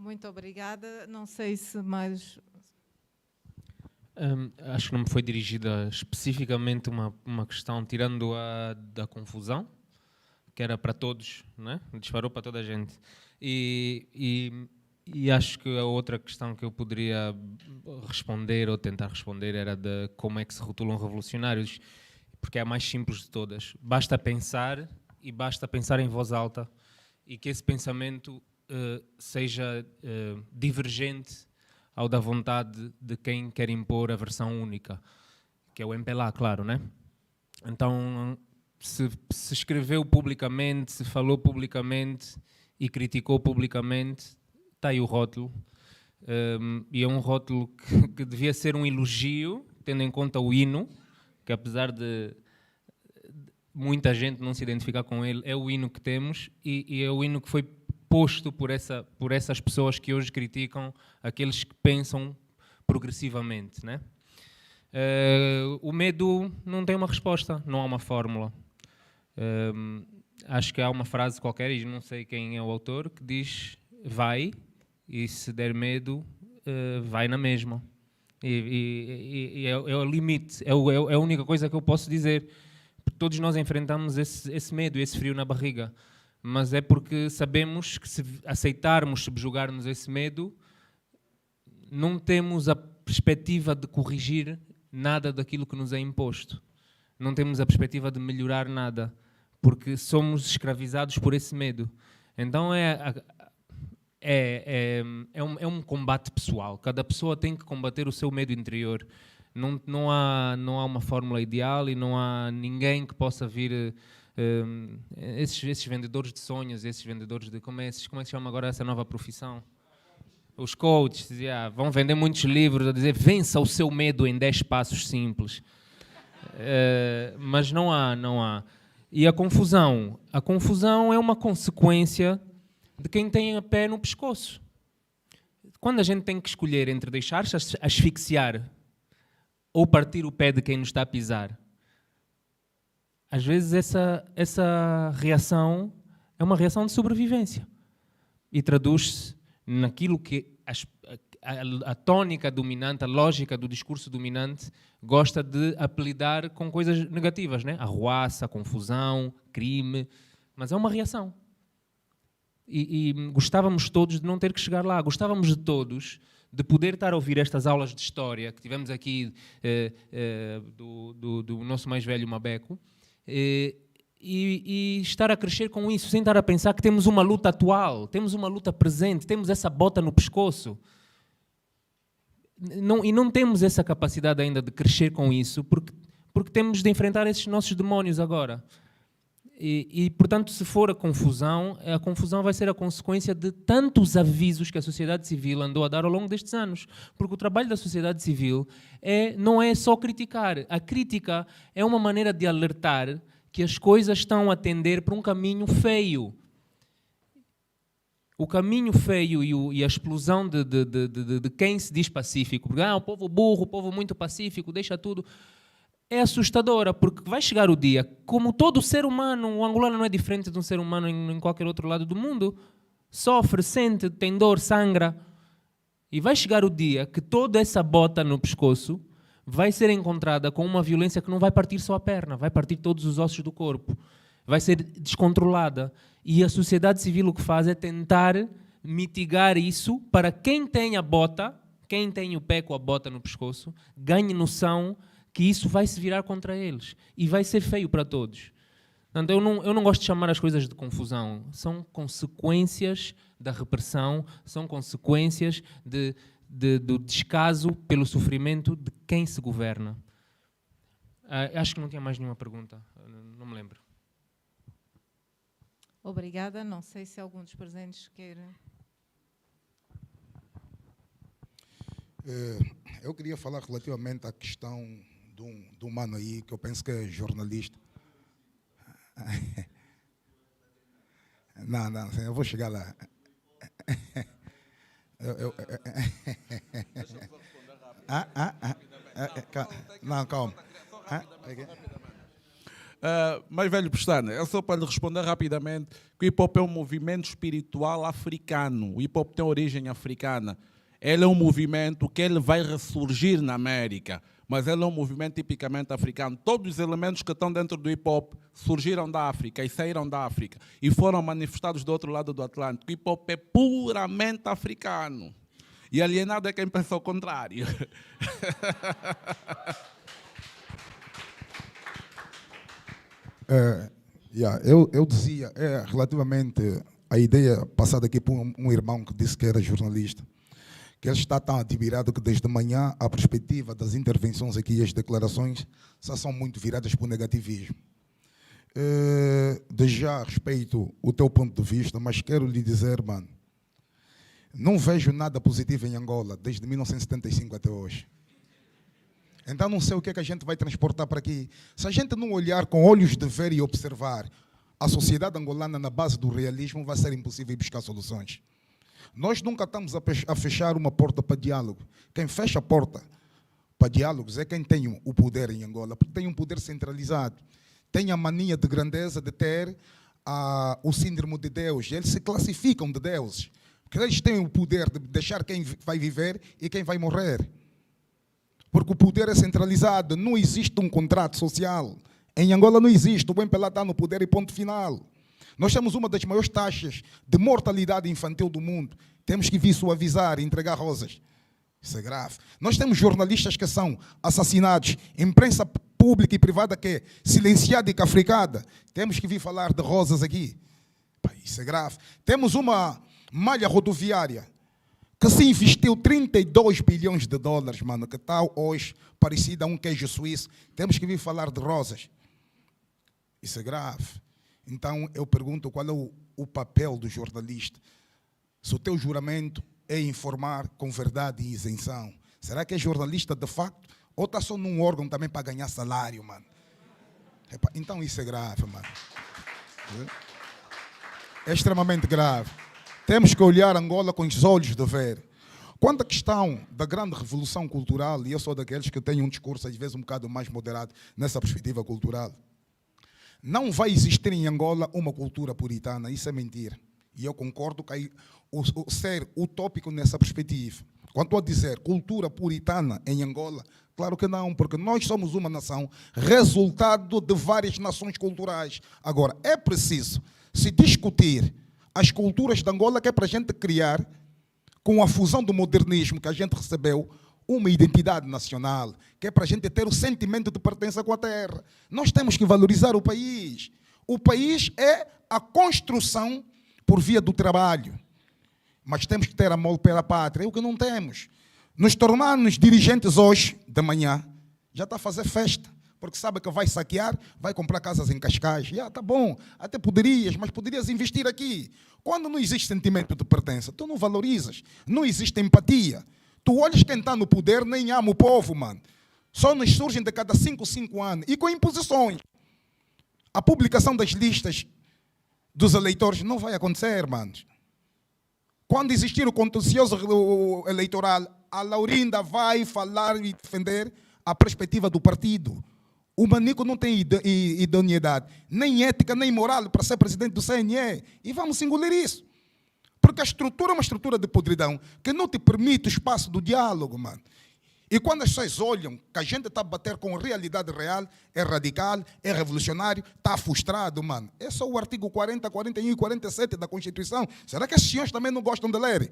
Muito obrigada. Não sei se mais... Acho que não me foi dirigida especificamente uma questão, tirando a da confusão, que era para todos, né? Disparou para toda a gente. E acho que a outra questão que eu poderia responder ou tentar responder era de como é que se rotulam revolucionários, porque é a mais simples de todas. Basta pensar, e basta pensar em voz alta, e que esse pensamento seja divergente ao da vontade de quem quer impor a versão única, que é o MPLA, claro, né? Então, se escreveu publicamente, se falou publicamente e criticou publicamente, está aí o rótulo. E é um rótulo que devia ser um elogio, tendo em conta o hino, que apesar de muita gente não se identificar com ele, é o hino que temos e é o hino que foi posto por essas pessoas que hoje criticam aqueles que pensam progressivamente, né? O medo não tem uma resposta, não há uma fórmula. Acho que há uma frase qualquer, e não sei quem é o autor, que diz: vai, e se der medo, vai na mesma. E é o limite, é a única coisa que eu posso dizer. Todos nós enfrentamos esse medo, esse frio na barriga, mas é porque sabemos que se aceitarmos subjugar-nos esse medo, não temos a perspectiva de corrigir nada daquilo que nos é imposto. Não temos a perspectiva de melhorar nada, porque somos escravizados por esse medo. Então é um combate pessoal. Cada pessoa tem que combater o seu medo interior. Não há uma fórmula ideal e não há ninguém que possa vir... esses vendedores de sonhos, esses vendedores de... Como é que se chama agora essa nova profissão? Os coaches vão vender muitos livros a dizer: vença o seu medo em 10 passos simples. Mas não há. E a confusão é uma consequência de quem tem a pé no pescoço. Quando a gente tem que escolher entre deixar-se asfixiar ou partir o pé de quem nos está a pisar, às vezes essa reação é uma reação de sobrevivência e traduz-se naquilo que a tónica dominante, a lógica do discurso dominante gosta de apelidar com coisas negativas, né? Arruaça, confusão, crime, mas é uma reação. E gostávamos todos de não ter que chegar lá, gostávamos de todos de poder estar a ouvir estas aulas de história que tivemos aqui do nosso mais velho Mabeco, e estar a crescer com isso, sem estar a pensar que temos uma luta atual, temos uma luta presente, temos essa bota no pescoço. Não temos essa capacidade ainda de crescer com isso, porque temos de enfrentar esses nossos demónios agora. Portanto, se for a confusão vai ser a consequência de tantos avisos que a sociedade civil andou a dar ao longo destes anos. Porque o trabalho da sociedade civil não é só criticar. A crítica é uma maneira de alertar que as coisas estão a tender para um caminho feio. O caminho feio e a explosão de quem se diz pacífico, porque o povo burro, o povo muito pacífico, deixa tudo... é assustadora, porque vai chegar o dia, como todo ser humano, o angolano não é diferente de um ser humano em qualquer outro lado do mundo, sofre, sente, tem dor, sangra, e vai chegar o dia que toda essa bota no pescoço vai ser encontrada com uma violência que não vai partir só a perna, vai partir todos os ossos do corpo, vai ser descontrolada, e a sociedade civil o que faz é tentar mitigar isso para quem tem a bota, quem tem o pé com a bota no pescoço, ganhe noção que isso vai se virar contra eles e vai ser feio para todos. Portanto, eu não gosto de chamar as coisas de confusão. São consequências da repressão, são consequências do descaso pelo sofrimento de quem se governa. Acho que não tinha mais nenhuma pergunta, não me lembro. Obrigada. Não sei se algum dos presentes quer... Eu queria falar relativamente à questão de um mano aí, que eu penso que é jornalista. Não, eu vou chegar lá. Não, calma. Mais velho Pestana, é só para lhe responder rapidamente que o hip-hop é um movimento espiritual africano. O hip-hop tem origem africana. Ele é um movimento que ele vai ressurgir na América, mas ele é um movimento tipicamente africano. Todos os elementos que estão dentro do hip-hop surgiram da África e saíram da África e foram manifestados do outro lado do Atlântico. O hip-hop é puramente africano. E alienado é quem pensa o contrário. Eu dizia, relativamente à ideia passada aqui por um irmão que disse que era jornalista, que ele está tão admirado que desde manhã a perspectiva das intervenções aqui e as declarações só são muito viradas para o negativismo. Desde já respeito o teu ponto de vista, mas quero lhe dizer, mano, não vejo nada positivo em Angola desde 1975 até hoje. Então não sei o que é que a gente vai transportar para aqui. Se a gente não olhar com olhos de ver e observar a sociedade angolana na base do realismo, vai ser impossível ir buscar soluções. Nós nunca estamos a fechar uma porta para diálogo. Quem fecha a porta para diálogos é quem tem o poder em Angola, porque tem um poder centralizado. Tem a mania de grandeza de ter o síndrome de Deus. Eles se classificam de deuses, porque eles têm o poder de deixar quem vai viver e quem vai morrer. Porque o poder é centralizado, não existe um contrato social. Em Angola não existe, o MPLA está no poder e ponto final. Nós temos uma das maiores taxas de mortalidade infantil do mundo. Temos que vir suavizar e entregar rosas. Isso é grave. Nós temos jornalistas que são assassinados, imprensa pública e privada que é silenciada e cafricada. Temos que vir falar de rosas aqui. Isso é grave. Temos uma malha rodoviária que se investiu 32 bilhões de dólares, mano, que está hoje parecida a um queijo suíço. Temos que vir falar de rosas. Isso é grave. Então, eu pergunto qual é o papel do jornalista. Se o teu juramento é informar com verdade e isenção, será que é jornalista de facto? Ou está só num órgão também para ganhar salário, mano? Então, isso é grave, mano. É extremamente grave. Temos que olhar Angola com os olhos de ver. Quanto à questão da grande revolução cultural, e eu sou daqueles que têm um discurso às vezes um bocado mais moderado nessa perspectiva cultural, não vai existir em Angola uma cultura puritana, isso é mentira. E eu concordo que ser utópico nessa perspectiva. Quanto a dizer cultura puritana em Angola, claro que não, porque nós somos uma nação resultado de várias nações culturais. Agora, é preciso se discutir as culturas de Angola, que é para a gente criar, com a fusão do modernismo que a gente recebeu, uma identidade nacional, que é para a gente ter o sentimento de pertença com a terra. Nós temos que valorizar o país. O país é a construção por via do trabalho. Mas temos que ter amor pela pátria, é o que não temos. Nos tornarmos dirigentes hoje, de manhã, já está a fazer festa, porque sabe que vai saquear, vai comprar casas em Cascais. Tá bom, até poderias, mas poderias investir aqui. Quando não existe sentimento de pertença, tu não valorizas, não existe empatia. Tu olhas quem está no poder, nem ama o povo, mano. Só nos surgem de cada 5 anos. E com imposições. A publicação das listas dos eleitores não vai acontecer, mano. Quando existir o contencioso eleitoral, a Laurinda vai falar e defender a perspectiva do partido. O Manico não tem idoneidade, nem ética, nem moral para ser presidente do CNE. E vamos engolir isso. Porque a estrutura é uma estrutura de podridão que não te permite o espaço do diálogo, mano. E quando as pessoas olham que a gente está a bater com a realidade real, é radical, é revolucionário, está frustrado, mano. É só o artigo 40, 41 e 47 da Constituição. Será que esses senhores também não gostam de ler?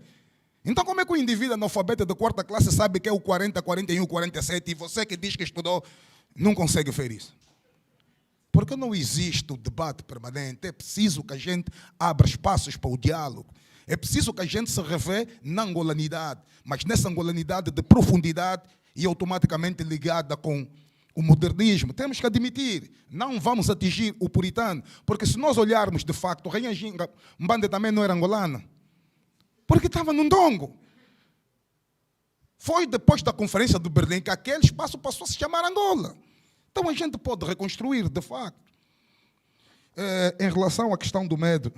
Então como é que o indivíduo analfabeto de 4ª classe sabe que é o 40, 41 e 47 e você que diz que estudou não consegue ver isso? Porque não existe o debate permanente. É preciso que a gente abra espaços para o diálogo. É preciso que a gente se revê na angolanidade, mas nessa angolanidade de profundidade e automaticamente ligada com o modernismo. Temos que admitir, não vamos atingir o puritano, porque se nós olharmos de facto, Rainha Ginga Mbande também não era angolana, porque estava num dongo. Foi depois da Conferência de Berlim que aquele espaço passou a se chamar Angola. Então a gente pode reconstruir, de facto. Em relação à questão do medo,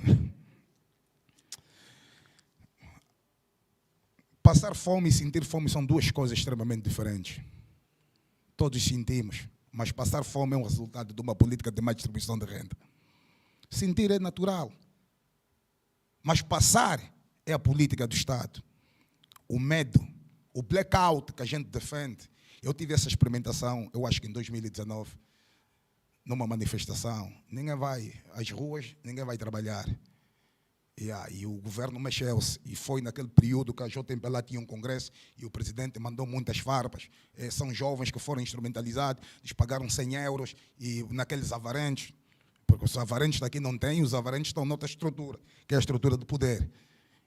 passar fome e sentir fome são duas coisas extremamente diferentes. Todos sentimos, mas passar fome é um resultado de uma política de má distribuição de renda. Sentir é natural, mas passar é a política do Estado. o medo, o blackout que a gente defende. Eu tive essa experimentação, eu acho que em 2019, numa manifestação. Ninguém vai às ruas, ninguém vai trabalhar. E o governo mexeu-se. E foi naquele período que a JMP lá tinha um congresso e o presidente mandou muitas farpas. São jovens que foram instrumentalizados, eles pagaram 100 euros e naqueles avarentos, porque os avarentos daqui não têm, os avarentos estão noutra estrutura, que é a estrutura do poder.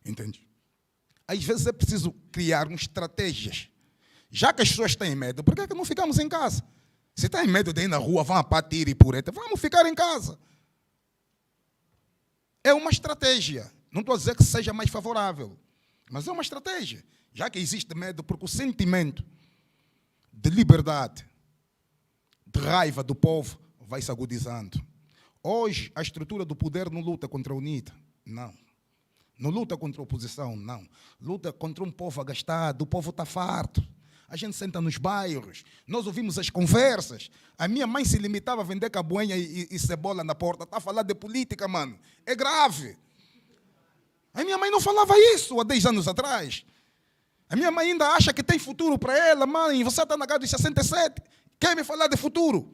Entende? Às vezes é preciso criar estratégias. Já que as pessoas têm medo, por que é que não ficamos em casa? Se têm medo de ir na rua, vão a patir e pureta, vamos ficar em casa. É uma estratégia. Não estou a dizer que seja mais favorável, mas é uma estratégia. Já que existe medo, porque o sentimento de liberdade, de raiva do povo, vai se agudizando. Hoje, a estrutura do poder não luta contra a UNITA, não. Não luta contra a oposição, não. Luta contra um povo agastado, o povo está farto. A gente senta nos bairros, nós ouvimos as conversas. A minha mãe se limitava a vender cabuenha e cebola na porta. Está a falar de política, mano. É grave. A minha mãe não falava isso há 10 anos atrás. A minha mãe ainda acha que tem futuro para ela. Mãe, você está na casa dos 67. Quer me falar de futuro?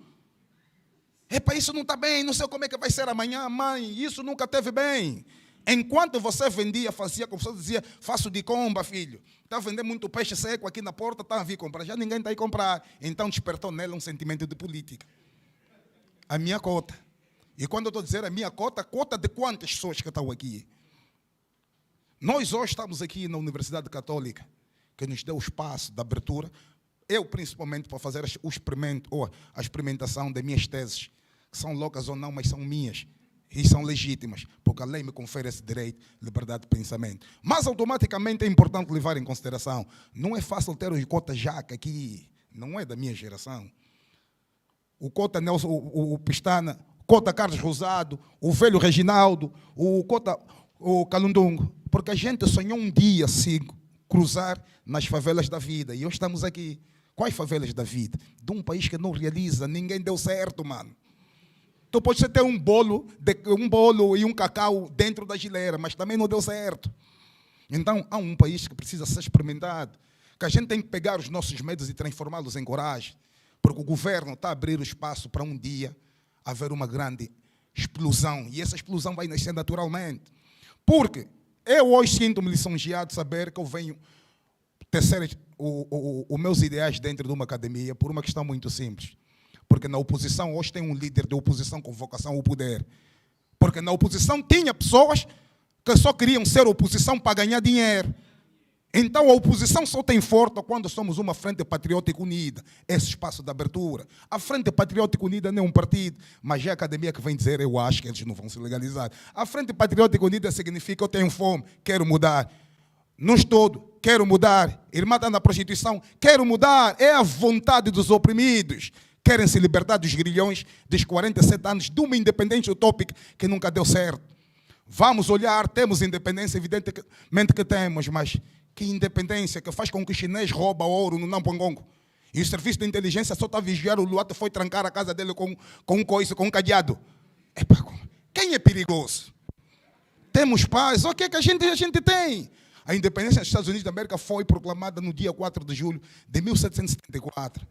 Epa, isso não está bem, não sei como é que vai ser amanhã. Mãe, isso nunca teve bem. Enquanto você vendia, fazia, como você dizia, faço de comba, filho. Está a vender muito peixe seco aqui na porta, está a vir comprar. Já ninguém está aí comprar. Então despertou nela um sentimento de política. A minha cota. E quando eu estou a dizer a minha cota de quantas pessoas que estão aqui? Nós hoje estamos aqui na Universidade Católica, que nos deu o espaço de abertura, eu principalmente para fazer o experimento, ou a experimentação das minhas teses, que são loucas ou não, mas são minhas. E são legítimas, porque a lei me confere esse direito, liberdade de pensamento. Mas automaticamente é importante levar em consideração, não é fácil ter o Cota Jaca aqui, não é da minha geração. O Cota Nelson, o Pestana, Cota Carlos Rosado, o velho Reginaldo, o Calundungo, porque a gente sonhou um dia se cruzar nas favelas da vida, e hoje estamos aqui. Quais favelas da vida? De um país que não realiza, ninguém deu certo, mano. Tu pode ter um bolo e um cacau dentro da geleira, mas também não deu certo. Então, há um país que precisa ser experimentado, que a gente tem que pegar os nossos medos e transformá-los em coragem, porque o governo está a abrir o espaço para um dia haver uma grande explosão, e essa explosão vai nascer naturalmente. Porque eu hoje sinto-me lisonjeado de saber que eu venho tecer os meus ideais dentro de uma academia por uma questão muito simples. Porque na oposição, hoje tem um líder de oposição com vocação ao poder. Porque na oposição tinha pessoas que só queriam ser oposição para ganhar dinheiro. Então a oposição só tem força quando somos uma Frente Patriótica Unida. Esse espaço de abertura. A Frente Patriótica Unida não é um partido, mas é a academia que vem dizer, eu acho que eles não vão se legalizar. A Frente Patriótica Unida significa eu tenho fome, quero mudar. Não estou, quero mudar. Irmã está na prostituição, quero mudar. É a vontade dos oprimidos. Querem se libertar dos grilhões dos 47 anos de uma independência utópica que nunca deu certo. Vamos olhar, temos independência, evidentemente que temos, mas que independência que faz com que o chinês rouba ouro no Nampongongo. E o serviço de inteligência só está a vigiar o Luato, foi trancar a casa dele com um cadeado. Epa, quem é perigoso? Temos paz, o que é que a gente tem? A independência dos Estados Unidos da América foi proclamada no dia 4 de julho de 1774.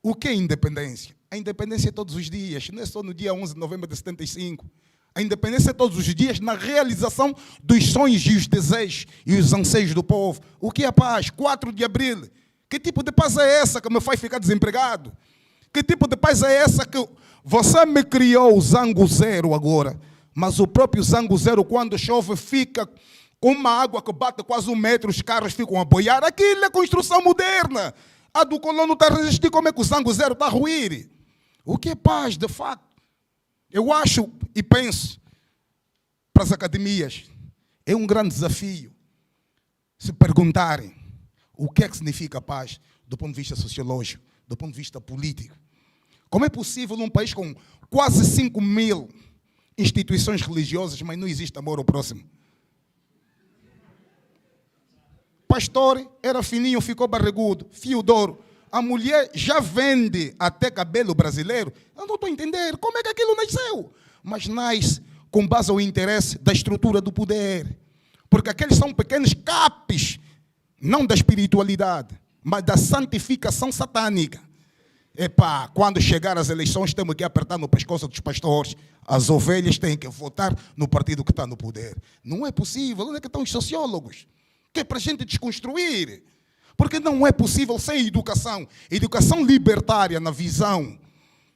O que é independência? A independência é todos os dias, não é só no dia 11 de novembro de 75. A independência é todos os dias na realização dos sonhos e os desejos e os anseios do povo. O que é a paz? 4 de abril. Que tipo de paz é essa que me faz ficar desempregado? Que tipo de paz é essa que você me criou o Zango Zero agora, mas o próprio Zango Zero, quando chove, fica com uma água que bate quase 1 metro, os carros ficam a boiar. Aquilo é construção moderna. A do colono está a resistir, como é que o Zango Zero está a ruir? O que é paz, de fato? Eu acho e penso, para as academias, é um grande desafio se perguntarem o que é que significa paz do ponto de vista sociológico, do ponto de vista político. Como é possível num país com quase 5.000 instituições religiosas, mas não existe amor ao próximo? Pastor era fininho, ficou barrigudo, fio de ouro. A mulher já vende até cabelo brasileiro. Eu não estou a entender como é que aquilo nasceu. Mas nasce com base ao interesse da estrutura do poder. Porque aqueles são pequenos capes não da espiritualidade, mas da santificação satânica. Epá, quando chegar as eleições, temos que apertar no pescoço dos pastores. As ovelhas têm que votar no partido que está no poder. Não é possível. Onde é que estão os sociólogos? Que é para a gente desconstruir. Porque não é possível sem educação. Educação libertária na visão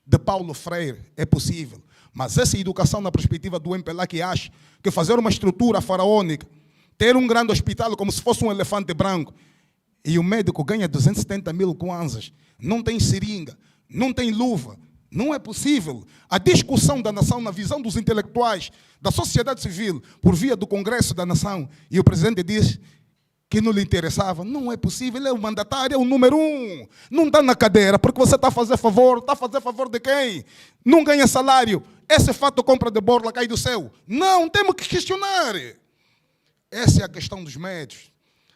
de Paulo Freire é possível. Mas essa educação na perspectiva do MPLA que acha que fazer uma estrutura faraônica, ter um grande hospital como se fosse um elefante branco, e o médico ganha 270 mil kwanzas, não tem seringa, não tem luva, não é possível. A discussão da nação na visão dos intelectuais, da sociedade civil, por via do Congresso da Nação, e o presidente diz que não lhe interessava, não é possível, ele é o mandatário, é o número 1. Não está na cadeira, porque você está a fazer favor de quem? Não ganha salário, esse fato compra de borla cai do céu. Não, temos que questionar. Essa é a questão dos médios.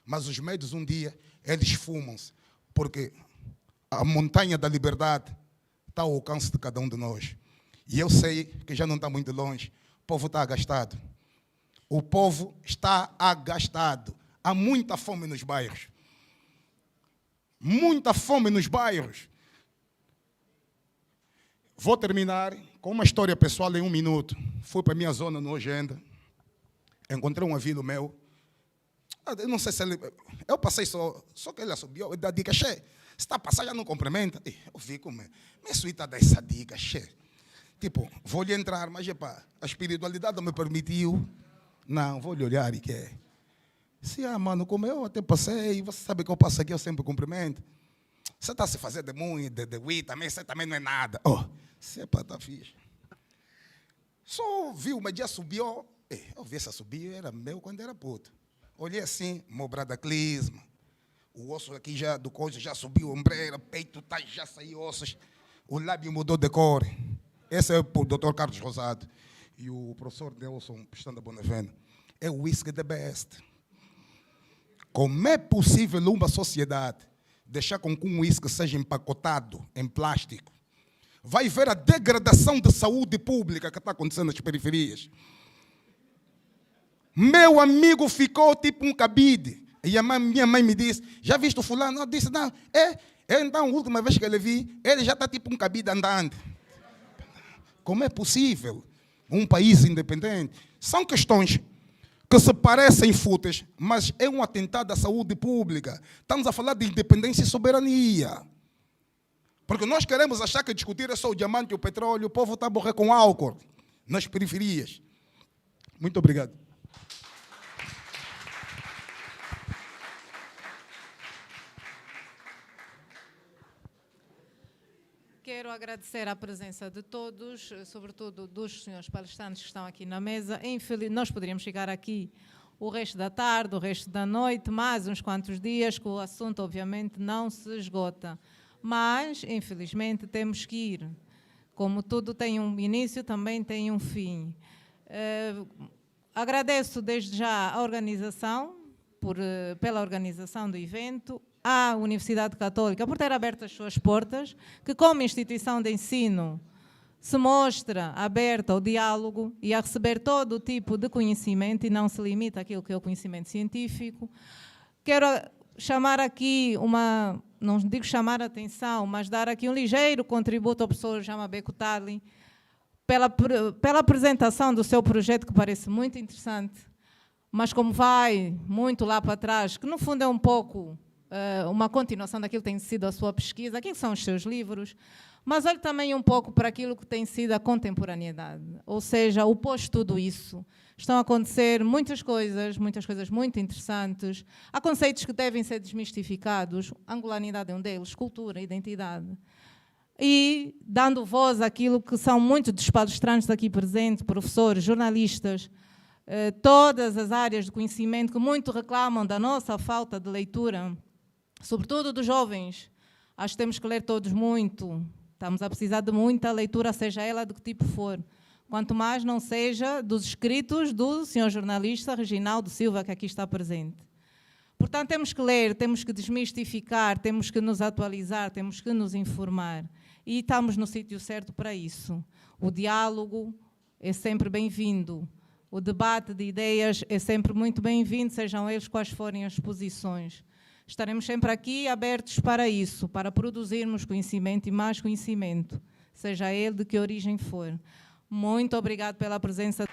Mas os médios um dia, eles fumam-se, porque a montanha da liberdade está ao alcance de cada um de nós. E eu sei que já não está muito longe, o povo está agastado. O povo está agastado. Há muita fome nos bairros. Muita fome nos bairros. Vou terminar com uma história pessoal em 1 minuto. Fui para a minha zona no Ogenda. Encontrei um amigo meu. Eu não sei se ele... Eu passei só que ele subiu. Eu dei a dica, che, se está a passar já não cumprimenta. Eu vi como é. Mas suíta dá essa dica, che. Tipo, vou lhe entrar, mas epa, a espiritualidade não me permitiu. Não, vou lhe olhar e quer. Se, mano, como eu até passei, você sabe que eu passo aqui, eu sempre cumprimento. Você está a se fazer de muito, de ui, também, você também não é nada. Oh, você está fixe. Só viu, mas já subiu. Eu vi essa subir, era meu quando era puto. Olhei assim, meu bradaclismo. O osso aqui já, do coisa já subiu, ombreira, peito, tá, já saiu ossos. O lábio mudou de cor. Esse é o Dr. Carlos Rosado. E o professor Nelson Pistanda Bonavena. É o whisky the best. Como é possível uma sociedade deixar com que um uísque seja empacotado em plástico? Vai ver a degradação de saúde pública que está acontecendo nas periferias. Meu amigo ficou tipo um cabide. E minha mãe me disse, já viste o fulano? Eu disse, não. Então, a última vez que ele vi, ele já está tipo um cabide andando. Como é possível um país independente? São questões que se parecem fúteis, mas é um atentado à saúde pública. Estamos a falar de independência e soberania. Porque nós queremos achar que discutir é só o diamante e o petróleo, o povo está a morrer com álcool nas periferias. Muito obrigado. Quero agradecer a presença de todos, sobretudo dos senhores palestrantes que estão aqui na mesa. Nós poderíamos chegar aqui o resto da tarde, o resto da noite, mais uns quantos dias, que o assunto obviamente não se esgota. Mas, infelizmente, temos que ir. Como tudo tem um início, também tem um fim. Agradeço desde já a organização, pela organização do evento, à Universidade Católica por ter aberto as suas portas, que como instituição de ensino se mostra aberta ao diálogo e a receber todo o tipo de conhecimento e não se limita àquilo que é o conhecimento científico. Quero chamar aqui não digo chamar a atenção, mas dar aqui um ligeiro contributo ao professor Jamabe Kutali pela apresentação do seu projeto, que parece muito interessante, mas como vai muito lá para trás, que no fundo é um pouco uma continuação daquilo que tem sido a sua pesquisa, aquilo que são os seus livros, mas olhe também um pouco para aquilo que tem sido a contemporaneidade, ou seja, o pós tudo isso. Estão a acontecer muitas coisas muito interessantes, há conceitos que devem ser desmistificados, angolanidade é um deles, cultura, identidade, e dando voz àquilo que são muitos dos palestrantes aqui presentes, professores, jornalistas, todas as áreas de conhecimento que muito reclamam da nossa falta de leitura, sobretudo dos jovens. Acho que temos que ler todos muito, estamos a precisar de muita leitura, seja ela de que tipo for. Quanto mais não seja dos escritos do senhor jornalista Reginaldo Silva, que aqui está presente. Portanto, temos que ler, temos que desmistificar, temos que nos atualizar, temos que nos informar. E estamos no sítio certo para isso. O diálogo é sempre bem-vindo. O debate de ideias é sempre muito bem-vindo, sejam eles quais forem as posições. estaremos sempre aqui abertos para isso, para produzirmos conhecimento e mais conhecimento, seja ele de que origem for. Muito obrigado pela presença.